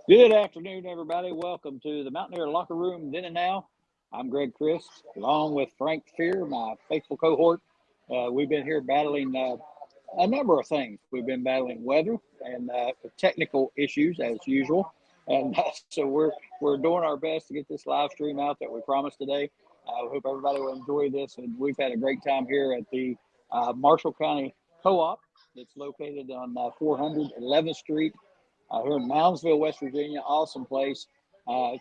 Good afternoon, everybody. Welcome to the Mountaineer Locker Room Then and Now. I'm Greg Christ, along with Frank Fear, my faithful cohort. We've been here battling a number of things. We've been battling weather and technical issues as usual, and so we're doing our best to get this live stream out that we promised today. I hope everybody will enjoy this, and we've had a great time here at the Marshall County Co-op. It's located on 411th Street. Here in Moundsville, West Virginia, awesome place.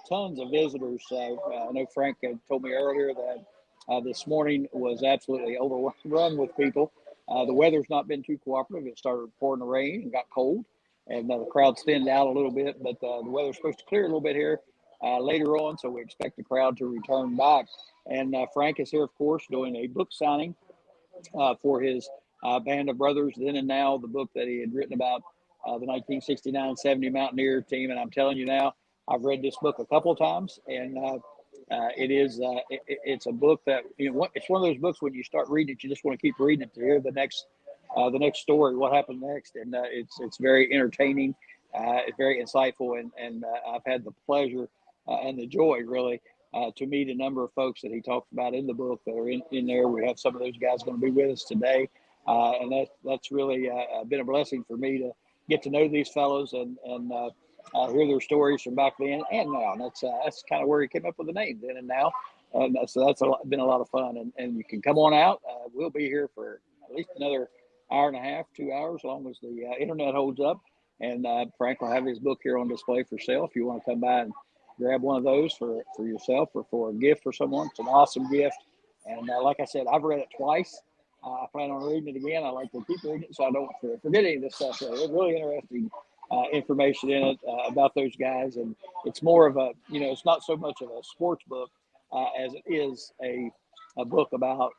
Tons of visitors. I know Frank had told me earlier that this morning was absolutely overrun with people. The weather's not been too cooperative. It started pouring the rain and got cold, and the crowd thinned out a little bit. But the weather's supposed to clear a little bit here later on, so we expect the crowd to return back. And Frank is here, of course, doing a book signing for his Band of Brothers Then and Now, the book that he had written about the 1969-70 Mountaineer team. And I'm telling you now, I've read this book a couple of times, and it's a book that, it's one of those books when you start reading it, you just want to keep reading it to hear the next story, what happened next. And it's very entertaining. It's very insightful. And I've had the pleasure and the joy, really, to meet a number of folks that he talks about in the book that are in there. We have some of those guys going to be with us today. And that's really been a blessing for me to get to know these fellows and hear their stories from back then and now. And that's kind of where he came up with the name, Then and Now. And so that's been a lot of fun. And you can come on out. We'll be here for at least another hour and a half, 2 hours, as long as the internet holds up. And Frank will have his book here on display for sale if you want to come by and grab one of those for yourself or for a gift for someone. It's an awesome gift. And like I said, I've read it twice. I plan on reading it again. I like to keep reading it so I don't forget any of this stuff. So it's really interesting information in it about those guys. And it's more of a, it's not so much of a sports book as it is a book about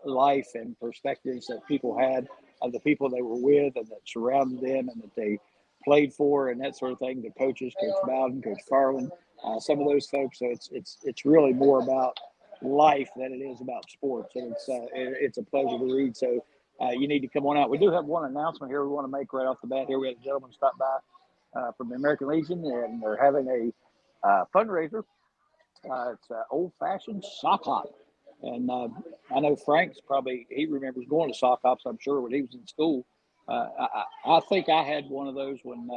life and perspectives that people had of the people they were with and that surrounded them and that they played for and that sort of thing. The coaches, Coach Bowden, Coach Carlin, some of those folks. So it's really more about life than it is about sports, and it's a pleasure to read. So you need to come on out. We do have one announcement here we want to make right off the bat. Here we had a gentleman stop by from the American Legion, and they're having a fundraiser. It's old-fashioned sock hop, and I know Frank's he remembers going to sock hops, I'm sure, when he was in school. I think I had one of those when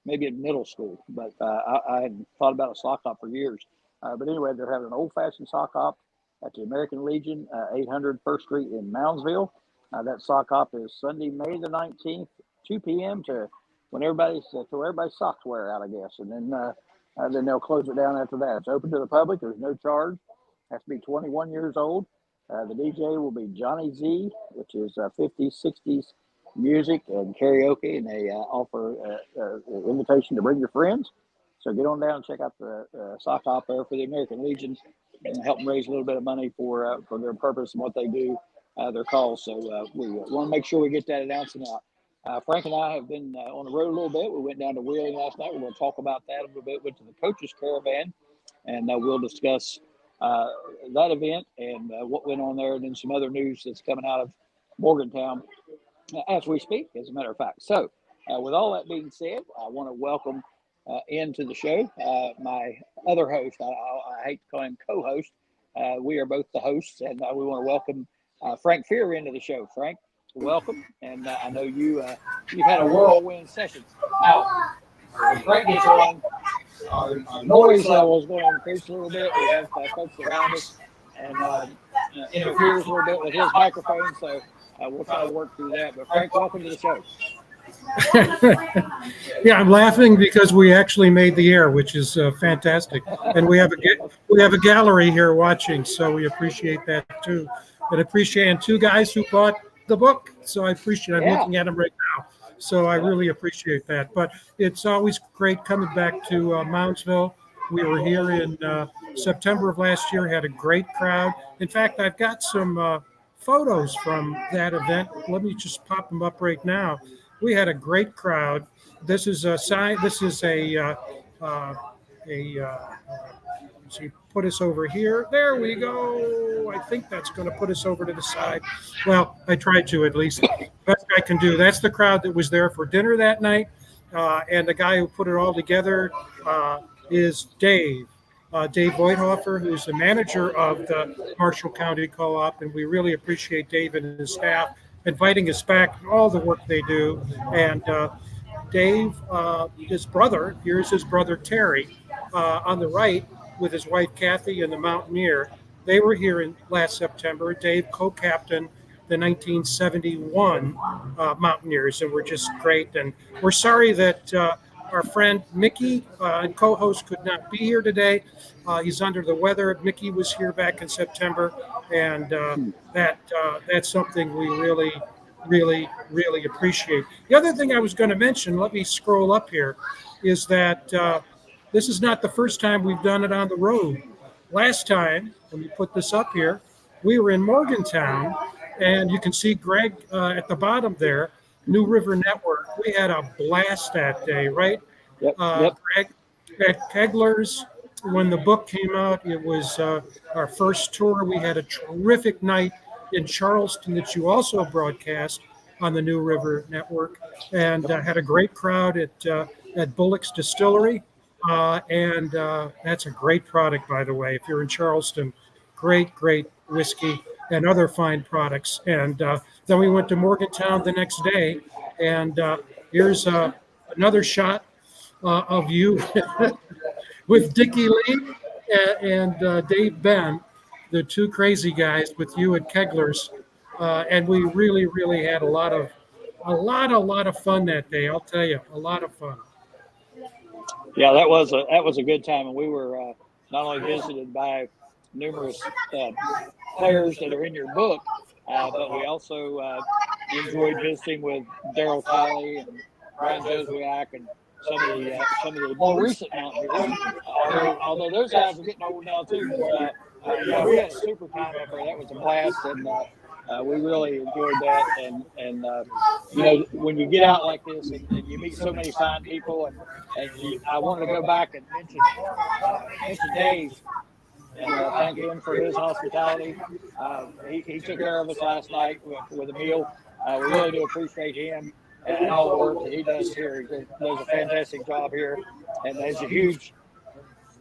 maybe in middle school, but I hadn't thought about a sock hop for years. But anyway, they're having an old-fashioned sock hop at the American Legion, 800 First Street in Moundsville. That sock hop is Sunday, May the 19th, 2 p.m. to when everybody's socks wear out, I guess. And then they'll close it down after that. It's open to the public. There's no charge. Has to be 21 years old. The DJ will be Johnny Z, which is 50s, 60s music and karaoke, and they offer an invitation to bring your friends. So get on down and check out the sock hop there for the American Legion and help them raise a little bit of money for their purpose and what they do, their cause. So we want to make sure we get that announcement out. Frank and I have been on the road a little bit. We went down to Wheeling last night. We're going to talk about that a little bit. Went to the coaches caravan, and we'll discuss that event and what went on there, and then some other news that's coming out of Morgantown as we speak, as a matter of fact. So with all that being said, I want to welcome into the show my other host. I hate to call him co-host. We are both the hosts, and we want to welcome Frank Fear into the show. Frank, welcome. And I know you've had a whirlwind session. Now, when Frank gets on, our noise level is going to increase a little bit. We have folks around us and interferes a little bit with his microphone, so we'll try to work through that. But Frank, welcome to the show. Yeah, I'm laughing because we actually made the air, which is fantastic, and we have a gallery here watching, so we appreciate that too. And appreciate two guys who bought the book, so I appreciate. I'm looking at them right now, so I really appreciate that. But it's always great coming back to Moundsville. We were here in September of last year, had a great crowd. In fact, I've got some photos from that event. Let me just pop them up right now. We had a great crowd. This is a sign. This is see, put us over here. There we go. I think that's going to put us over to the side. Well, I tried to at least. Best I can do. That's the crowd that was there for dinner that night. And the guy who put it all together is Dave Voithofer, who's the manager of the Marshall County Co-op, and we really appreciate Dave and his staff inviting us back and all the work they do. And Dave, his brother, here's his brother Terry on the right with his wife Kathy and the Mountaineer. They were here in last September. Dave co-captained the 1971 Mountaineers, and were just great. And we're sorry that our friend Mickey and co-host could not be here today. He's under the weather. Mickey was here back in September, and that's something we really appreciate. The other thing I was going to mention, let me scroll up here, is that this is not the first time we've done it on the road. Last time, when we put this up here, we were in Morgantown, and you can see Greg at the bottom there, New River Network. We had a blast that day, right? Yep. Greg, at Kegler's, when the book came out, it was our first tour. We had a terrific night in Charleston that you also broadcast on the New River Network, and had a great crowd at Bullock's Distillery. And that's a great product, by the way. If you're in Charleston, great whiskey and other fine products. And then we went to Morgantown the next day, and here's another shot of you with Dickie Lee and Dave Ben, the two crazy guys, with you at Kegler's. And we really had a lot of fun that day. I'll tell you, a lot of fun. Yeah, that was a good time, and we were not only visited by numerous players that are in your book, but we also enjoyed visiting with Daryl Kiley and Brian Joswiak and some of the more recent Mountaineers. Although those guys are getting old now too. Yeah, we had a super time up there. That was a blast, and we really enjoyed that. And you know, when you get out like this and you meet so many fine people, I wanted to go back and mention Dave and thank him for his hospitality. He took care of us last night with a meal. We really do appreciate him and all the work that he does here. He does a fantastic job here, and as a huge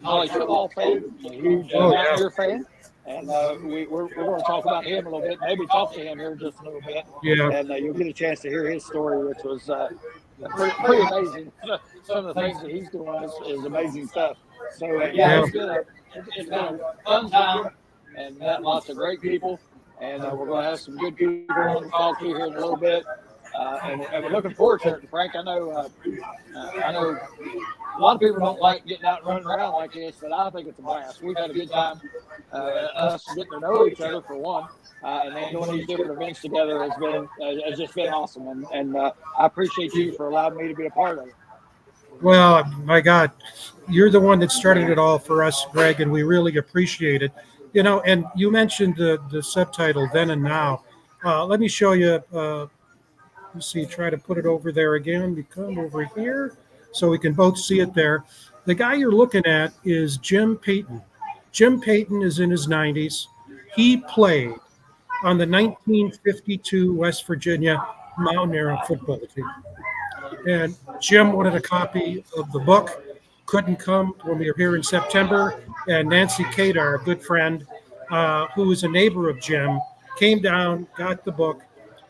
college football fan, a huge Mountaineer fan. And we're going to talk about him a little bit, maybe talk to him here just a little bit. Yeah. And you'll get a chance to hear his story, which was pretty amazing. Some of the things that he's doing is amazing stuff. So, it's been a fun time and met lots of great people. And we're going to have some good people to talk to here in a little bit. And we're looking forward to it. Frank, I know a lot of people don't like getting out and running around like this, but I think it's a blast. We've had a good time, us getting to know each other for one, and then doing these different events together has just been awesome. And I appreciate you for allowing me to be a part of it. Well, my God, you're the one that started it all for us, Greg, and we really appreciate it. You know, and you mentioned the subtitle, Then and Now. Let me show you. Let's see, try to put it over there again. We come over here so we can both see it there. The guy you're looking at is Jim Payton. Jim Payton is in his 90s. He played on the 1952 West Virginia Mountaineer football team. And Jim wanted a copy of the book, couldn't come when we were here in September. And Nancy Kadar, a good friend, who was a neighbor of Jim, came down, got the book,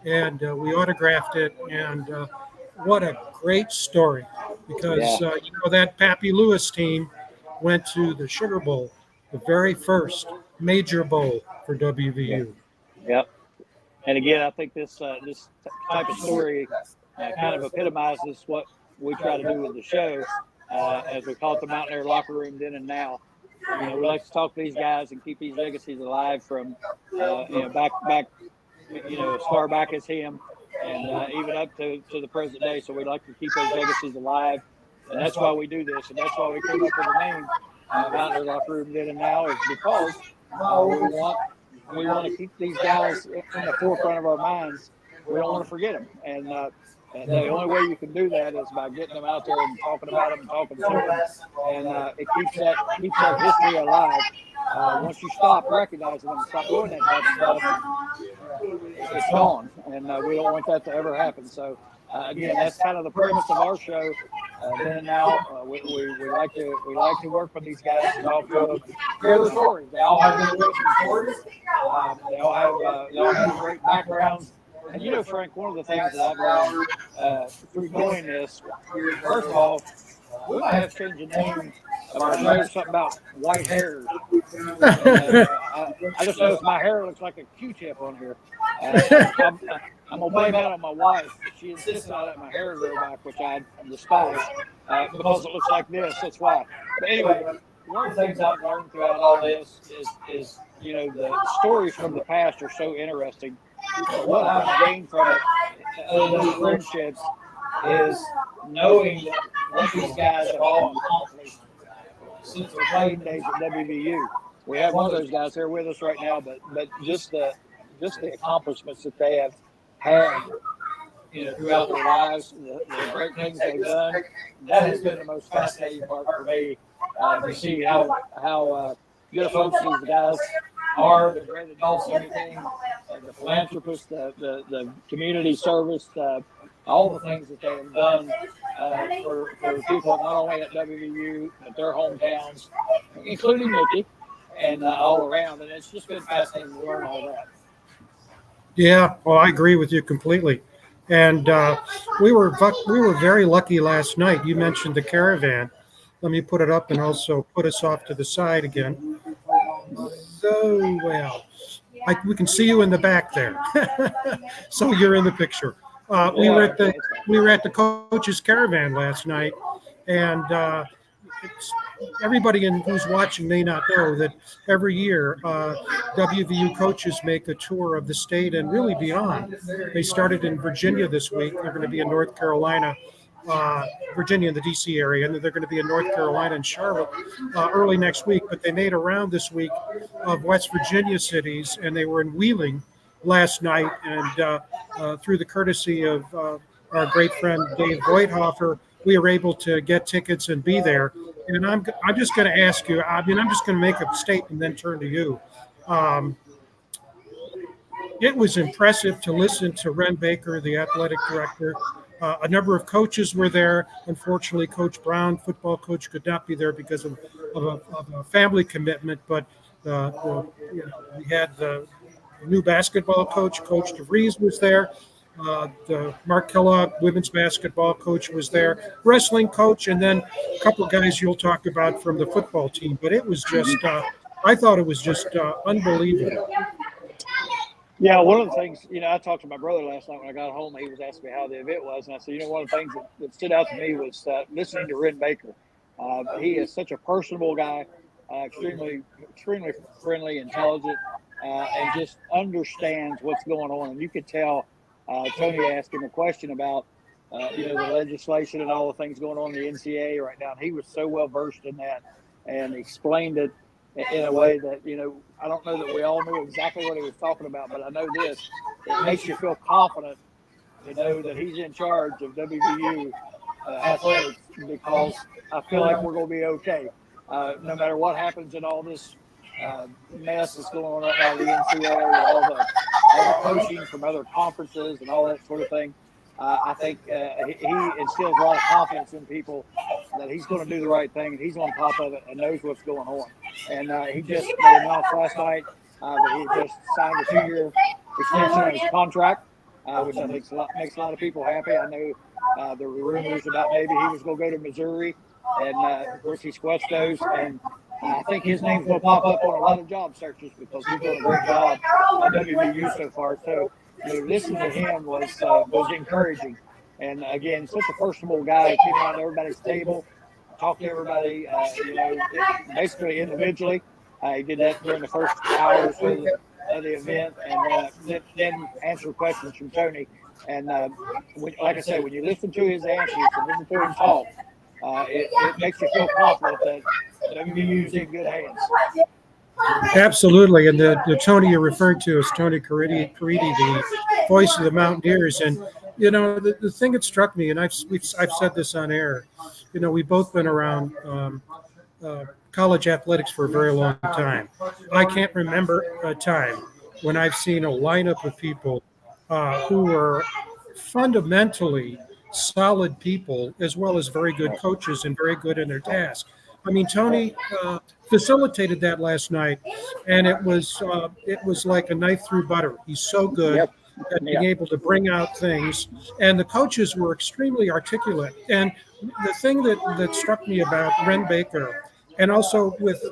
and we autographed it. And what a great story, because that Pappy Lewis team went to the Sugar Bowl, the very first major bowl for WVU. Yep. And again, I think this type of story kind of epitomizes what we try to do with the show, as we call it, the Mountaineer Locker Room Then and Now. You know, we like to talk to these guys and keep these legacies alive from back as far back as him, and even up to the present day. So we like to keep those legacies alive, and that's why we do this, and that's why we came up with the name Mountaineer Locker Room Then and Now, is because we want to keep these guys in the forefront of our minds. We don't want to forget them, and the only way you can do that is by getting them out there and talking about them and talking to them, and it keeps that history alive. Once you stop recognizing them, stop doing that type of stuff, it's gone, and we don't want that to ever happen. So again, that's kind of the premise of our show. Then now we like to work with these guys and talk to them, hear their stories. They all have interesting stories. They all have great backgrounds. And you know, Frank, one of the things that I've learned through doing this, first of all, we might have to change the name of our show to something about white hairs. I just noticed my hair looks like a Q-tip on here. I'm gonna blame that on my wife. She insists on letting my hair grow back, which I despise because it looks like this. That's why. But anyway, one of the things I've learned throughout all this is you know, the stories from the past are so interesting. But what I've gained from it, other than friendships, is knowing what these guys have all accomplished since their playing days at WVU. We have one of those guys here with us right now, but just the accomplishments that they have had, you know, throughout their lives, the great things they've done. That has been the most fascinating part for me, to see how good folks these guys are, the great adults, everything, the philanthropists, the community service, all the things that they have done for people not only at WVU but their hometowns, including Mickey, and all around. And it's just been fascinating to learn all that. Yeah, well, I agree with you completely. And we were very lucky last night. You mentioned the caravan. Let me put it up and also put us off to the side again. So, well, we can see you in the back there. So you're in the picture. We were at the coach's caravan last night, and everybody who's watching may not know that every year WVU coaches make a tour of the state and really beyond. They started in Virginia this week. They're going to be in North Carolina, Virginia in the D.C. area, and then they're going to be in North Carolina and Charlotte early next week. But they made a round this week of West Virginia cities, and they were in Wheeling last night. And through the courtesy of our great friend Dave Voithofer, we were able to get tickets and be there. And I'm just going to ask you, I'm just going to make a statement and then turn to you. It was impressive to listen to Ren Baker, the athletic director. A number of coaches were there. Unfortunately, Coach Brown, football coach, could not be there because of a family commitment. But we had the new basketball coach, Coach DeVries, was there. The Mark Kellogg women's basketball coach was there, wrestling coach, and then a couple of guys you'll talk about from the football team. But it was just, I thought it was just unbelievable. Yeah, one of the things, I talked to my brother last night when I got home. He was asking me how the event was, and I said, one of the things that stood out to me was listening to Ren Baker. He is such a personable guy, extremely friendly, intelligent, and just understands what's going on. And you could tell Tony asked him a question about, the legislation and all the things going on in the NCAA right now. And he was so well versed in that and explained it in a way that, I don't know that we all knew exactly what he was talking about, but I know this. It makes you feel confident to know that he's in charge of WVU athletics, because I feel like we're going to be okay. No matter what happens in all this mess that's going on right now in the NCAA, all the coaching from other conferences and all that sort of thing. I think he instills a lot of confidence in people that he's going to do the right thing, and he's on top of it and knows what's going on. And he just made announced last night that he just signed a 2-year extension on his contract, which I think makes a lot of people happy. I know there were rumors about maybe he was going to go to Missouri, and of course he squelched those. And I think his name's going to pop up on a lot of job searches because he's doing a great job at WVU so far. So listening to him was encouraging. And again, such a personable guy. He came around everybody's table, talked to everybody, basically individually. He did that during the first hours of the event, and then answered questions from Tony. And like I said, when you listen to his answers and listen to him talk, it makes you feel confident that WVU's in good hands. Absolutely. And the Tony you're referring to is Tony Caridi, the voice of the Mountaineers. And, the thing that struck me, and I've said this on air, we've both been around college athletics for a very long time. I can't remember a time when I've seen a lineup of people who were fundamentally solid people as well as very good coaches and very good in their task. I mean, Tony facilitated that last night, and it was like a knife through butter. He's so good Yep. at being able to bring out things, and the coaches were extremely articulate. And the thing that struck me about Ren Baker, and also with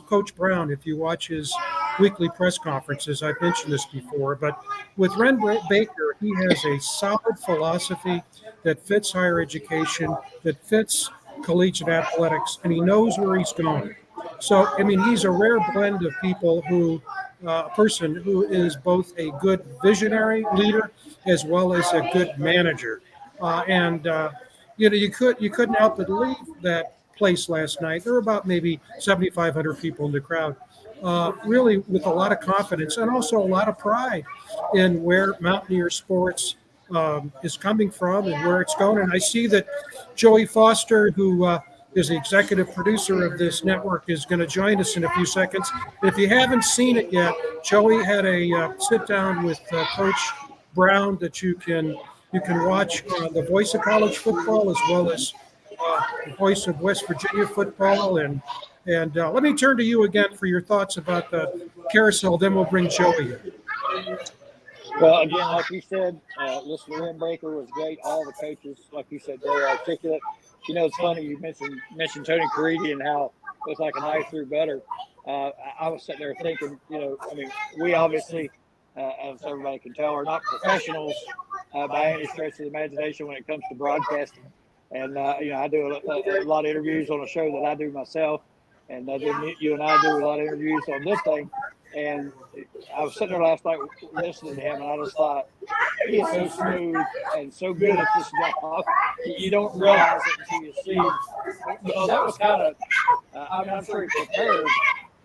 Coach Brown, if you watch his weekly press conferences, I've mentioned this before, but with Ren Baker, he has a solid philosophy that fits higher education, that fits collegiate athletics, and he knows where he's going. So, I mean, he's a rare blend of people who, a person who is both a good visionary leader as well as a good manager. You couldn't help but leave that place last night. There were about maybe 7,500 people in the crowd, really with a lot of confidence and also a lot of pride in where Mountaineer sports is coming from and where it's going. And I see that Joey Foster, who is the executive producer of this network, is going to join us in a few seconds. If you haven't seen it yet, Joey had a sit down with Coach Brown that you can watch the voice of college football as well as the voice of West Virginia football. And let me turn to you again for your thoughts about the carousel. Then we'll bring Joey in. Well, again, like you said, listen, Ren Baker was great. All the coaches, like you said, very articulate. You know, it's funny you mentioned Tony Caridi and how it was like a knife through butter. I was sitting there thinking, you know, I mean, we obviously, as everybody can tell, are not professionals by any stretch of the imagination when it comes to broadcasting. And, you know, I do a lot of interviews on a show that I do myself. And then you and I do a lot of interviews on this thing. And I was sitting there last night listening to him, and I just thought, he is so smooth and so good at this job. You don't realize it until you see. Well, that was kind of, I'm sure he prepared,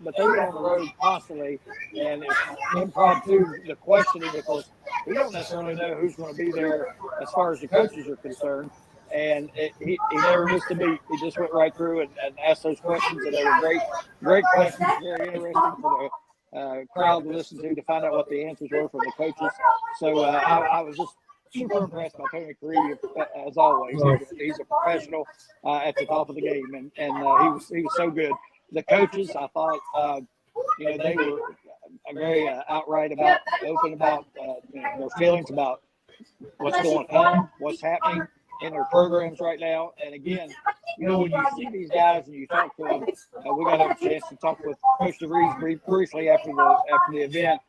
but they were on the road constantly, and it's impromptu, the questioning, because we don't necessarily know who's going to be there as far as the coaches are concerned. And he never missed a beat. He just went right through and asked those questions, and they were great questions, very interesting for the crowd to listen to find out what the answers were from the coaches. So I was just super impressed by Tony Caridi, as always. He's a professional at the top of the game, and he was so good. The coaches, I thought, you know, they were very outright about, open about you know, their feelings about what's going on, what's happening in their programs right now. And again, you know, when you see these guys and you talk to them, we got a chance to talk with Coach DeVries briefly after the event.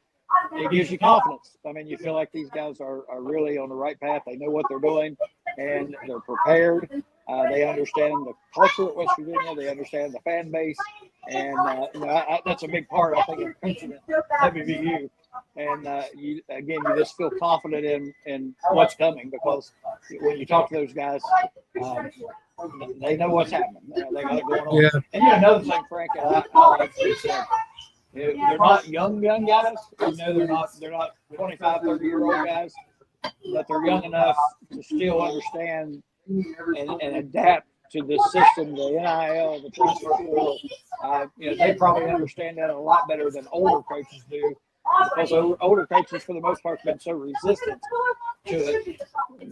It gives you confidence. I mean, you feel like these guys are really on the right path. They know what they're doing, and they're prepared. They understand the culture at West Virginia. They understand the fan base, and you know, that's a big part, I think, of coaching at WVU. And you just feel confident in what's coming, because when you talk to those guys, they know what's happening. They got it going on. Yeah. And you know, another thing, Frank, I like to say, they're not young guys. You know, they're not 25, 30-year-old guys, but they're young enough to still understand and adapt to this system, the NIL, the transfer portal. You know, they probably understand that a lot better than older coaches do, because older coaches, for the most part, have been so resistant to it.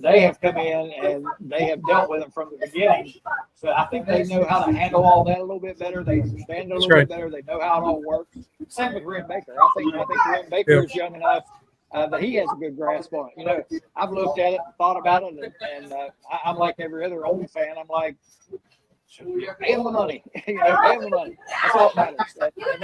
They have come in and they have dealt with it from the beginning. So I think they know how to handle all that a little bit better. They understand it a little bit better. They know how it all works. Same with Ren Baker. I think Ren Baker is young enough that he has a good grasp on it. You know, I've looked at it, thought about it, and I'm like every other old fan. I'm like, pay him the money. You know, pay him the money. That's all that matters. And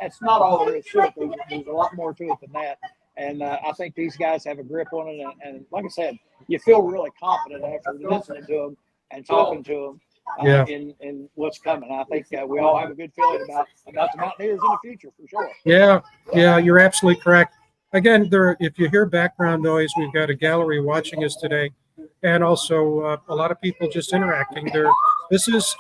that's not all there is to it. There's a lot more to it than that. And I think these guys have a grip on it. And like I said, you feel really confident after listening to them and talking to them in what's coming. I think we all have a good feeling about the Mountaineers in the future, for sure. Yeah, you're absolutely correct. Again, if you hear background noise, we've got a gallery watching us today, and also a lot of people just interacting. This is,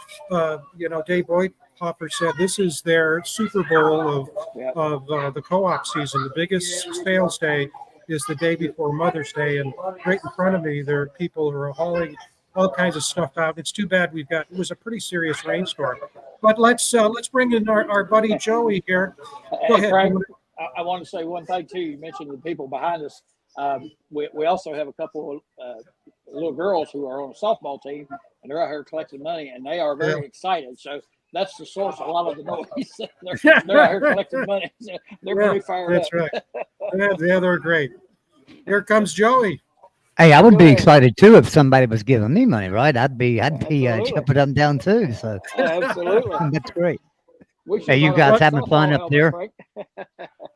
you know, Dave Voithofer said this is their Super Bowl of the co-op season. The biggest sales day is the day before Mother's Day, and right in front of me, there are people who are hauling all kinds of stuff out. It's too bad it was a pretty serious rainstorm. But let's bring in our buddy Joey here. Go ahead. Frank, I want to say one thing too. You mentioned the people behind us. we also have a couple of little girls who are on a softball team, and they're out here collecting money, and they are very excited. So that's the source of a lot of the noise. they're out here collecting money. So they're pretty fired up. That's right. Yeah, they're great. Here comes Joey. Hey, I would be excited too if somebody was giving me money, right? I'd be jumping up and down too. So absolutely, that's great. Hey, you guys having fun up there?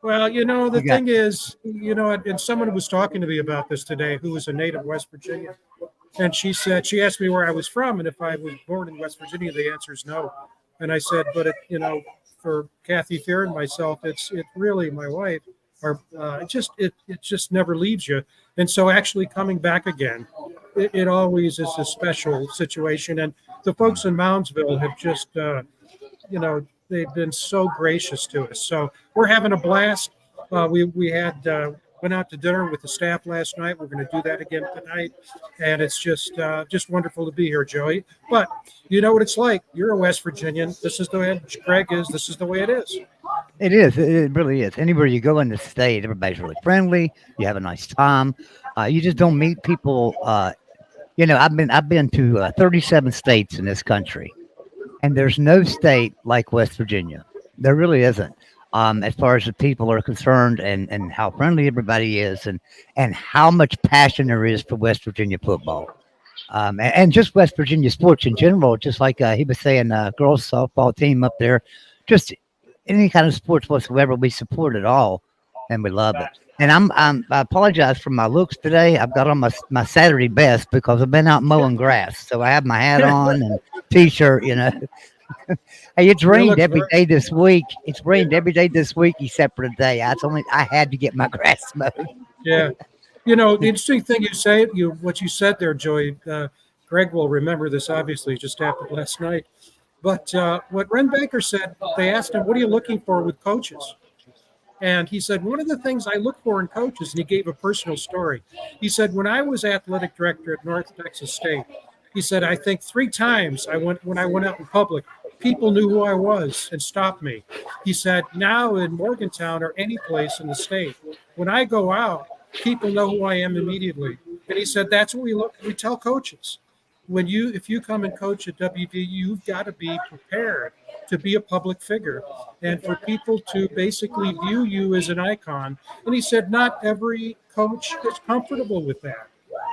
Well, the thing is, and someone was talking to me about this today who was a native West Virginia. And she asked me where I was from. And if I was born in West Virginia, the answer is no. And I said, but, for Kathy Thier and myself, it's really my wife. It just never leaves you. And so actually coming back again, it always is a special situation. And the folks in Moundsville have just, they've been so gracious to us. So we're having a blast. We had went out to dinner with the staff last night. We're going to do that again tonight. And it's just wonderful to be here, Joey. But you know what it's like. You're a West Virginian. This is the way Greg is. This is the way it is. It is. It really is. Anywhere you go in the state, everybody's really friendly. You have a nice time. You just don't meet people. I've been to 37 states in this country, and there's no state like West Virginia. There really isn't. As far as the people are concerned, and how friendly everybody is, and how much passion there is for West Virginia football, and just West Virginia sports in general. Just like he was saying, girls softball team up there, just any kind of sports whatsoever, we support it all, and we love it. And I apologize for my looks today. I've got on my Saturday best because I've been out mowing grass, so I have my hat on and t-shirt. Hey, it's rained every day this week. It's rained every day this week except for today. I had to get my grass mowed. Yeah. The interesting thing what you said there, Joey, Greg will remember this, obviously, it just happened last night. But what Ren Baker said, they asked him, what are you looking for with coaches? And he said, one of the things I look for in coaches, and he gave a personal story. He said, when I was athletic director at North Texas State, he said, I think 3 times when I went out in public, people knew who I was and stopped me. He said, now in Morgantown or any place in the state, when I go out, people know who I am immediately. And he said, that's what we tell coaches. If you come and coach at WVU, you've got to be prepared to be a public figure and for people to basically view you as an icon. And he said, not every coach is comfortable with that.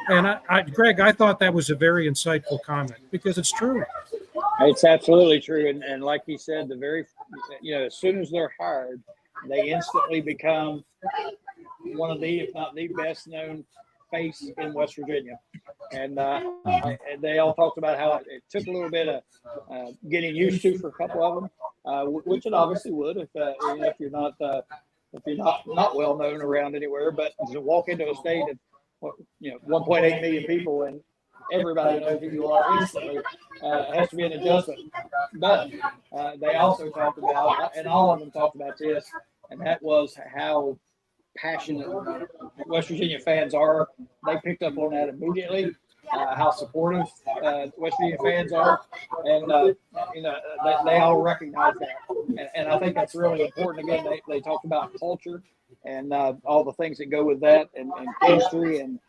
And Greg, I thought that was a very insightful comment because it's true. It's absolutely true. And like he said, as soon as they're hired, they instantly become one of the, if not the best known face in West Virginia. And they all talked about how it took a little bit of getting used to for a couple of them, which it obviously would if you're not well known around anywhere. But to walk into a state of 1.8 million people and everybody knows who you are instantly has to be an adjustment. But they also talked about, and all of them talked about this, and that was how passionate West Virginia fans are. They picked up on that immediately, how supportive West Virginia fans are, and they all recognize that. And I think that's really important. Again, they talk about culture and all the things that go with that, and history and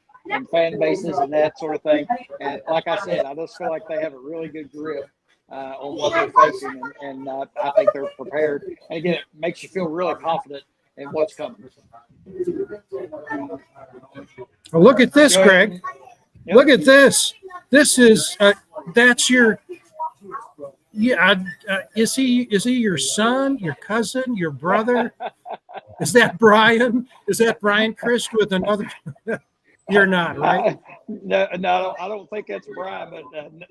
fan bases and that sort of thing. And like I said, I just feel like they have a really good grip on what they're facing, and I think they're prepared. And again, it makes you feel really confident in what's coming. Well, look at this, Greg. Yep. Look at this. This is that's your. Yeah, is he your son, your cousin, your brother? Is that Brian? Is that Brian Christ with another? You're not, right? No, I don't think that's Brian, but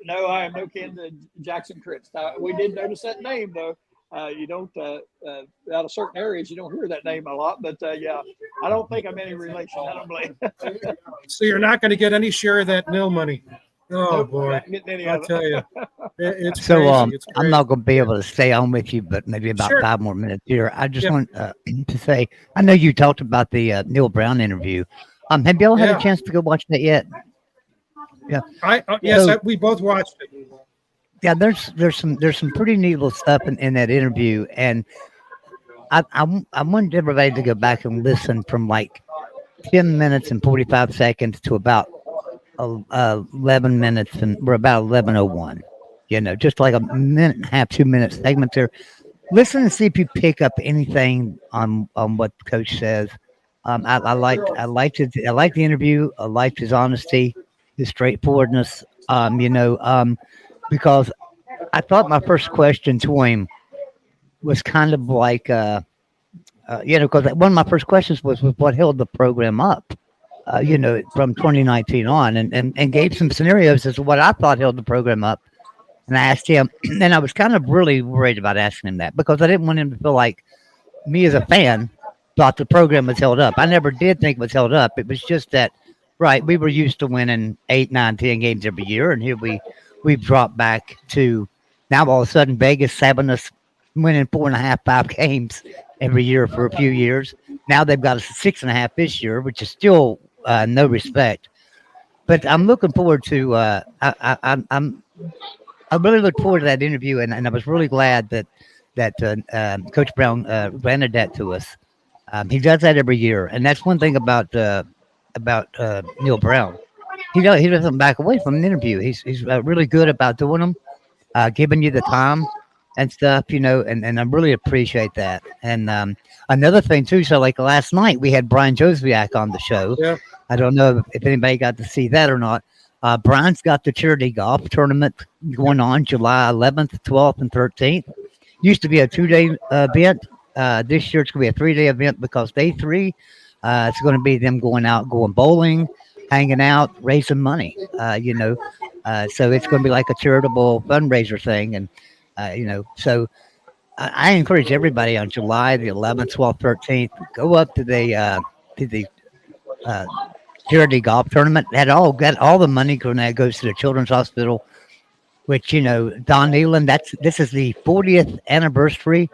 no, I am no kin to Jackson Christ. We did notice that name, though. You don't, out of certain areas, you don't hear that name a lot, but yeah, I don't think I'm any relation. I don't believe. So you're not going to get any share of that nil money. Oh, nope, boy. I'll tell you. It's so, crazy. It's I'm not going to be able to stay on with you, but maybe about 5 more minutes here. I just want to say, I know you talked about the Neil Brown interview. Have y'all had a chance to go watch that yet? Yeah. Yes, we both watched it. Yeah, there's some pretty neat little stuff in that interview, and I wanted everybody to go back and listen from like 10 minutes and 45 seconds to about 11 minutes, and we're about 11:01. Just like a minute and a half, 2 minute segment there. Listen and see if you pick up anything on what the coach says. I liked the interview. I liked his honesty, his straightforwardness. Because I thought my first question to him was kind of like, because one of my first questions was what held the program up, from 2019 on, and gave some scenarios as to what I thought held the program up. And I asked him, and I was kind of really worried about asking him that because I didn't want him to feel like me as a fan thought the program was held up. I never did think it was held up. It was just that, right, we were used to winning 8, 9, 10 games every year, and here we've dropped back to now all of a sudden Vegas having us winning 4.5, 5 games every year for a few years. Now they've got us 6.5 this year, which is still no respect. But I'm looking forward to. I really look forward to that interview, and I was really glad that Coach Brown granted that to us. He does that every year, and that's one thing about Neil Brown. He doesn't back away from an interview. He's really good about doing them, giving you the time and stuff, and I really appreciate that. And another thing too, so like last night we had Brian Josviak on the show. Yeah. I don't know if anybody got to see that or not. Brian's got the charity golf tournament going on July 11th, 12th, and 13th. Used to be a 2-day event. This year it's going to be a 3-day event because day 3, it's going to be them going bowling, hanging out, raising money. So it's going to be like a charitable fundraiser thing, and so I encourage everybody on July the 11th, 12th, 13th, go up to the charity golf tournament. Got all the money goes to the Children's Hospital, which Don Nealon. This is the 40th anniversary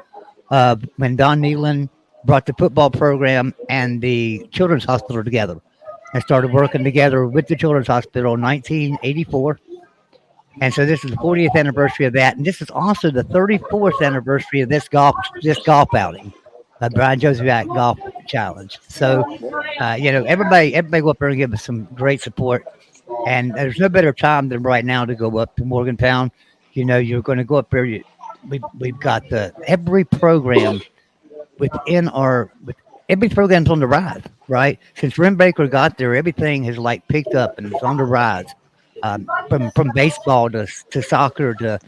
of when Don Nealon brought the football program and the Children's Hospital together, and started working together with the Children's Hospital in 1984. And so this is the 40th anniversary of that, and this is also the 34th anniversary of this golf outing. Brian Joseph Golf Challenge. So, everybody go up there and give us some great support. And there's no better time than right now to go up to Morgantown. You're going to go up there. We've got every program every program's on the rise, right? Since Rim Baker got there, everything has picked up and it's on the rise. From baseball to soccer to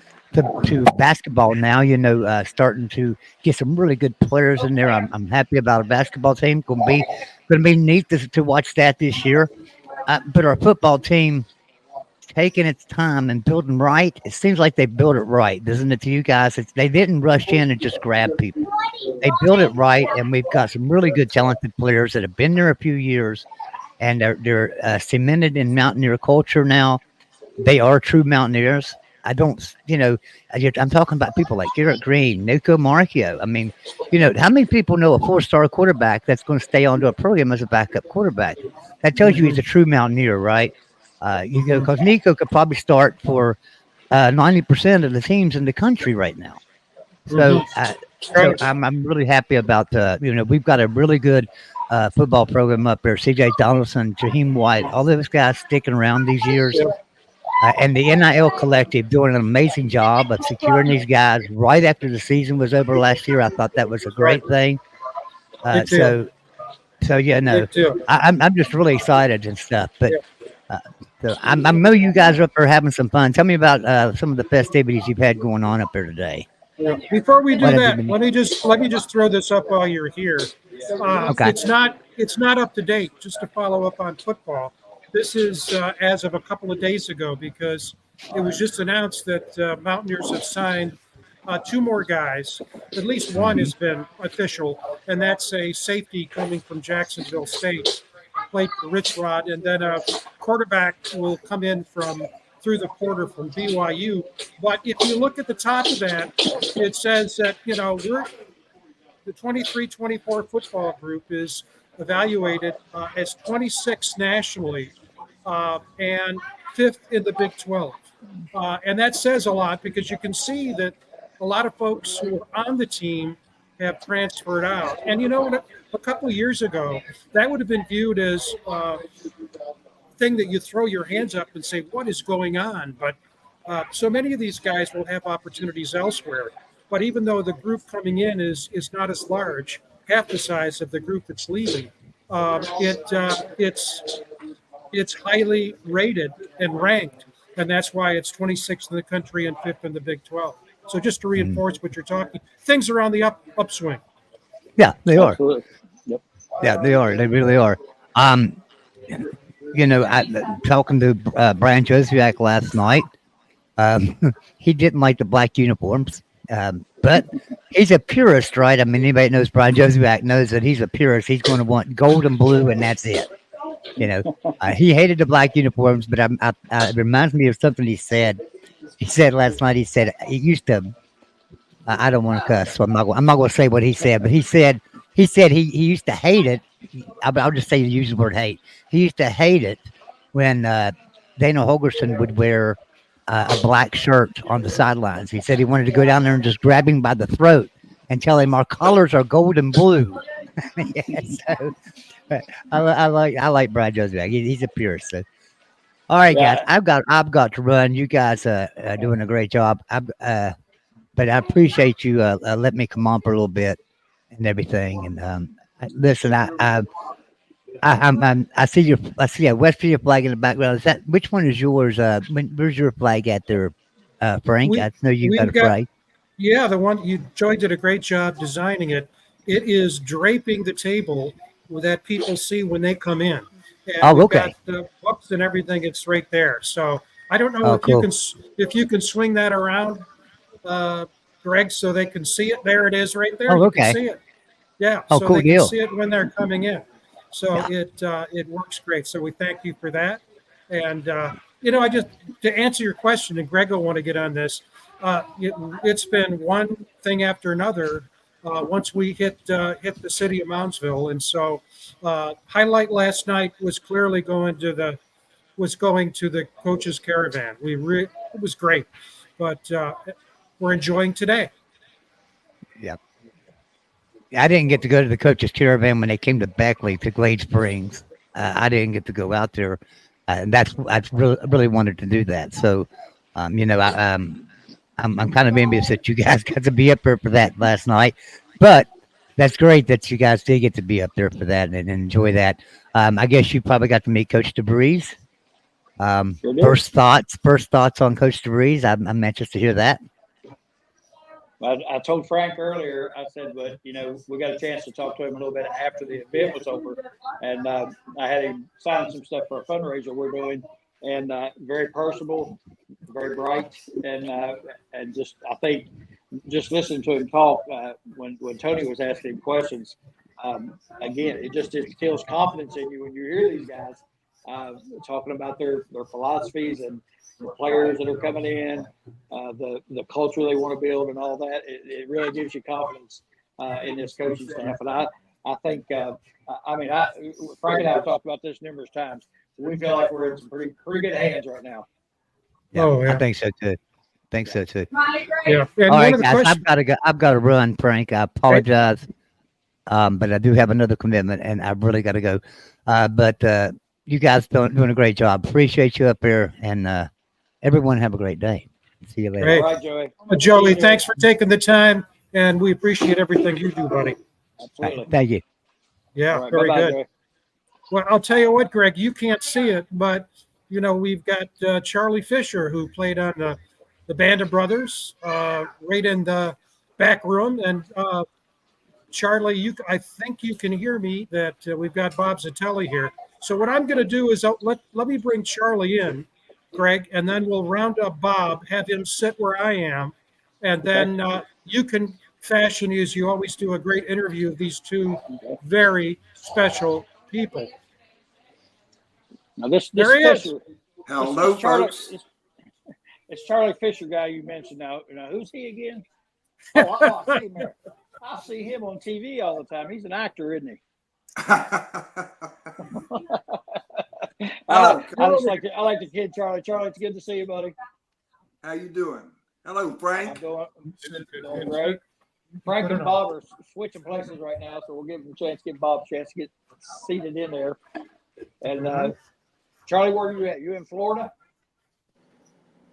basketball now, starting to get some really good players in there. I'm happy about our basketball team. Going to be neat to watch that this year. But our football team taking its time and building right. It seems like they built it right, doesn't it to you guys? They didn't rush in and just grab people. They built it right, and we've got some really good, talented players that have been there a few years, and they're cemented in Mountaineer culture now. They are true Mountaineers. I'm talking about people like Garrett Green, Nico Marchio. I mean, how many people know a 4-star quarterback that's going to stay onto a program as a backup quarterback? That tells you he's a true Mountaineer, right? Because Nico could probably start for 90% of the teams in the country right now. So, I'm really happy about we've got a really good football program up there. C.J. Donaldson, Jaheim White, all those guys sticking around these years. And the NIL Collective doing an amazing job of securing these guys right after the season was over last year. I thought that was a great thing. I'm just really excited and stuff. But so I know you guys are up there having some fun. Tell me about some of the festivities you've had going on up there today. Yeah. Before we do that, let me just throw this up while you're here. Okay. It's not up to date. Just to follow up on football. This is as of a couple of days ago, because it was just announced that Mountaineers have signed 2 more guys. At least one has been official, and that's a safety coming from Jacksonville State, played for Rich Rod, and then a quarterback will come in through the portal from BYU. But if you look at the top of that, it says that we're the 23-24 football group is evaluated as 26th nationally and 5th in the Big 12. And that says a lot, because you can see that a lot of folks who are on the team have transferred out. And a couple of years ago, that would have been viewed as a thing that you throw your hands up and say, what is going on? But so many of these guys will have opportunities elsewhere. But even though the group coming in is not as large, half the size of the group that's leaving, it's highly rated and ranked, and that's why it's 26th in the country and 5th in the Big 12. So just to reinforce what you're talking, things are on the upswing. Yeah, they are. Absolutely. Yep. Yeah, they are. They really are. Talking to Brian Joswiak last night, he didn't like the black uniforms, but he's a purist, right? I mean, anybody that knows Brian Joswiak knows that he's a purist. He's going to want gold and blue, and that's it. He hated the black uniforms, but it reminds me of something he said. He said last night. He said he used to. I don't want to cuss, so I'm not going to say what he said. But he said he used to hate it. I'll just say use the word hate. He used to hate it when Dana Holgerson would wear a black shirt on the sidelines. He said he wanted to go down there and just grab him by the throat and tell him our colors are gold and blue. So, I like Brian Joswiak. He's a purist. So. All right, guys. I've got to run. You guys are doing a great job. But I appreciate you letting me come on for a little bit and everything. And listen, I see a West Virginia flag in the background. Is that which one is yours? Where's your flag at there, Frank? I know you got a flag. Yeah, the one Joy did a great job designing it. It is draping the table that people see when they come in. And we've got the books and everything. It's right there. So I don't know if you can swing that around, Greg, so they can see it. There it is, right there. Oh, okay. You can see it. Yeah. Oh, so cool they deal. can see it when they're coming in. So it works great. So we thank you for that. And I just to answer your question, and Greg will want to get on this. It's been one thing after another. Once we hit the city of Moundsville, and so highlight last night was clearly going to the coaches' caravan. It was great, but we're enjoying today. Yeah, I didn't get to go to the coaches' caravan when they came to Beckley to Glade Springs. I didn't get to go out there, and I really wanted to do that. So, I'm kind of envious that you guys got to be up there for that last night, but that's great that you guys did get to be up there for that and enjoy that. I guess you probably got to meet Coach DeBreeze. First thoughts on Coach DeBreeze. I'm anxious to hear that. I told Frank earlier, I said, but we got a chance to talk to him a little bit after the event was over, and I had him sign some stuff for a fundraiser we're doing, and very personable, very bright, and just I think just listening to him talk when Tony was asking him questions, again, it just instills confidence in you when you hear these guys talking about their philosophies and the players that are coming in, the culture they want to build and all that. It really gives you confidence in this coaching staff. And I think, Frank and I have talked about this numerous times. We feel like we're in some pretty good hands right now. Yeah, I think so too. Yeah. All right, guys, I've got to run, Frank. I apologize, but I do have another commitment, and I really got to go. But you guys doing a great job. Appreciate you up here, and everyone have a great day. See you later. Great. All right, Joey. Joey, thanks for taking the time, and we appreciate everything you do, buddy. Absolutely. Right, thank you. Yeah, Right, very bye-bye, good. Joey. Well, I'll tell you what, Greg, you can't see it, but we've got Charlie Fisher, who played on the Band of Brothers, right in the back room. And Charlie, I think you can hear me. That we've got Bob Zatelli here. So what I'm going to do is let me bring Charlie in, Greg, and then we'll round up Bob, have him sit where I am, and then you can fashion, as you always do, a great interview of these two very special people. Now this There he is. Hello, folks. It's Charlie Fisher guy you mentioned. Now who's he again? Oh, I see him there. I see him on TV all the time. He's an actor, isn't he? I like the kid Charlie. Charlie, it's good to see you, buddy. How you doing? Hello, Frank. I'm doing great. Frank and Bob are switching places right now, so we'll give Bob a chance to get seated in there. And Charlie, where are you at? You in Florida?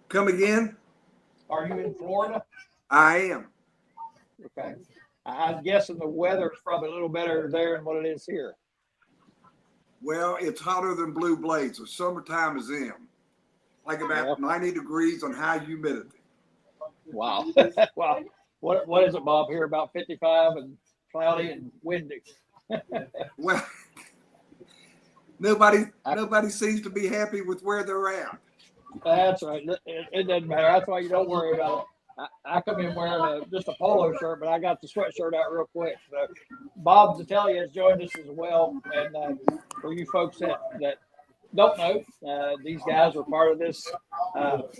Come again? Are you in Florida? I am. Okay. I'm guessing the weather is probably a little better there than what it is here. Well, it's hotter than blue blades. The summertime is in. Like about 90 degrees on high humidity. Wow. Wow. What is it, Bob? Here about 55 and cloudy and windy. Well, nobody seems to be happy with where they're at. That's right. It doesn't matter. That's why you don't worry about it. I come in wearing just a polo shirt, but I got the sweatshirt out real quick. So Bob Zatelli has joined us as well. And for you folks that don't know, these guys were part of this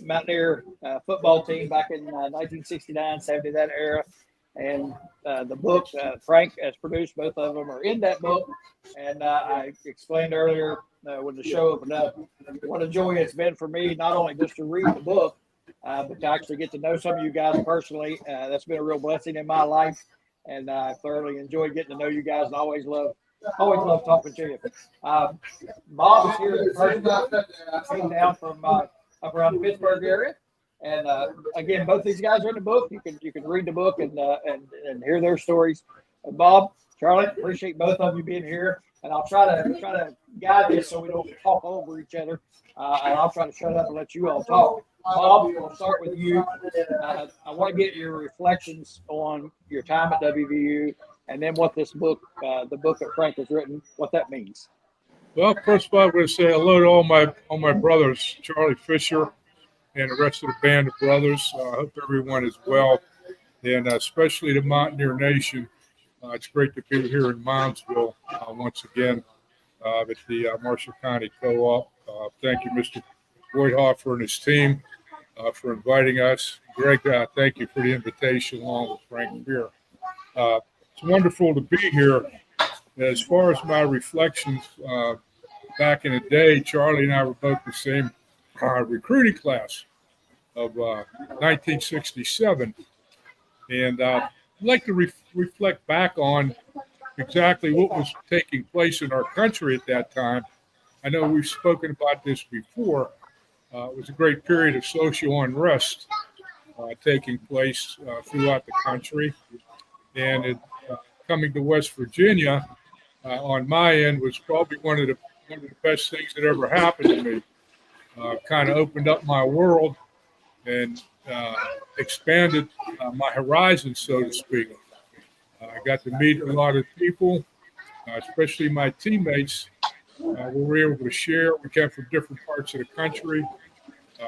Mountaineer football team back in 1969, 70, that era. And the book, Frank has produced, both of them are in that book. And I explained earlier when the show opened up, what a joy it's been for me, not only just to read the book, but to actually get to know some of you guys personally. That's been a real blessing in my life. And I thoroughly enjoyed getting to know you guys and always love talking to you. Bob is here in person. Came down from up around the Pittsburgh area. And again, both these guys are in the book. You can read the book and hear their stories. Bob, Charlie, appreciate both of you being here. And I'll try to guide this so we don't talk over each other. And I'll try to shut up and let you all talk. Bob, we'll start with you. I want to get your reflections on your time at WVU, and then what this book, the book that Frank has written, what that means. Well, first of all, I'm going to say hello to all my brothers, Charlie Fisher, and the rest of the band of brothers. I hope everyone is well, and especially the Mountaineer Nation. It's great to be here in Moundsville once again at the Marshall County Co-op. Thank you, Mr. Voithofer and his team for inviting us. Greg, thank you for the invitation along with Frank Beer. It's wonderful to be here. As far as my reflections, back in the day, Charlie and I were both the same recruiting class of 1967. And I'd like to reflect back on exactly what was taking place in our country at that time. I know we've spoken about this before. It was a great period of social unrest taking place throughout the country. And coming to West Virginia on my end was probably one of the best things that ever happened to me. Kind of opened up my world and expanded my horizons, so to speak. I got to meet a lot of people, especially my teammates. We were able to share. We came from different parts of the country,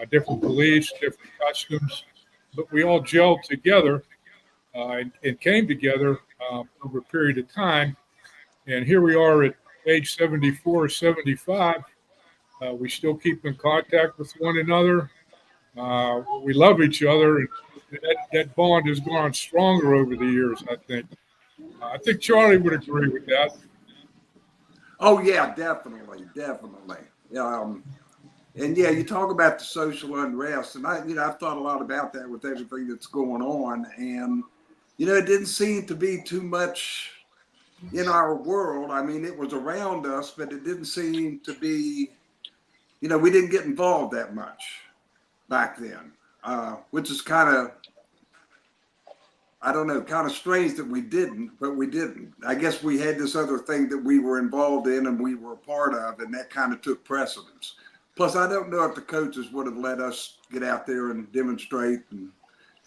different beliefs, different customs, but we all gelled together and came together over a period of time. And here we are at age 74, 75. We still keep in contact with one another. We love each other. And that bond has gone stronger over the years, I think. I think Charlie would agree with that. Oh, yeah, definitely. And yeah, you talk about the social unrest, and I've thought a lot about that with everything that's going on. And, it didn't seem to be too much in our world. I mean, it was around us, but it didn't seem to be, we didn't get involved that much back then, which is kind of, I don't know, kind of strange that we didn't, but we didn't. I guess we had this other thing that we were involved in and we were a part of, and that kind of took precedence. Plus, I don't know if the coaches would have let us get out there and demonstrate and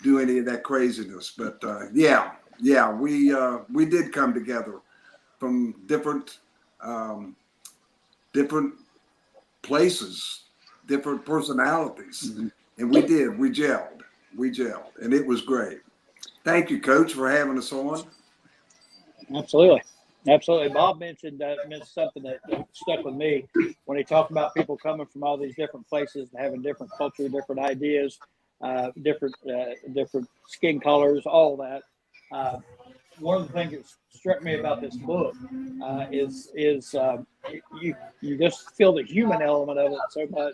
do any of that craziness. But we did come together from different places, different personalities, mm-hmm. And we gelled, and it was great. Thank you, Coach, for having us on. Absolutely. Bob mentioned something that stuck with me when he talked about people coming from all these different places and having different culture, different ideas, different skin colors, all that. One of the things that struck me about this book is you just feel the human element of it so much,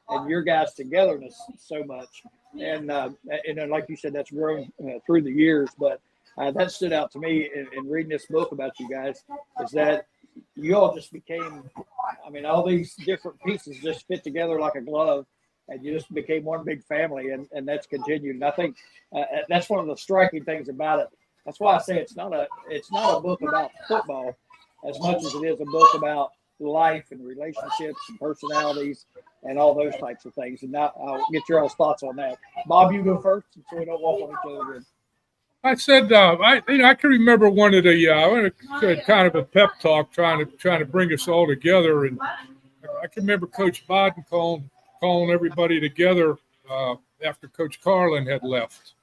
and your guys' togetherness so much, and like you said, that's grown through the years. But that stood out to me in reading this book about you guys, is that you all just became, I mean, all these different pieces just fit together like a glove, and you just became one big family, and that's continued. And I think that's one of the striking things about it. That's why I say it's not a book about football as much as it is a book about life and relationships and personalities and all those types of things. And now I'll get your all's thoughts on that. Bob, you go first, so we don't walk on each other again. I said, I can remember one of the kind of a pep talk trying to bring us all together, and I can remember Coach Bodden calling everybody together after Coach Carlin had left,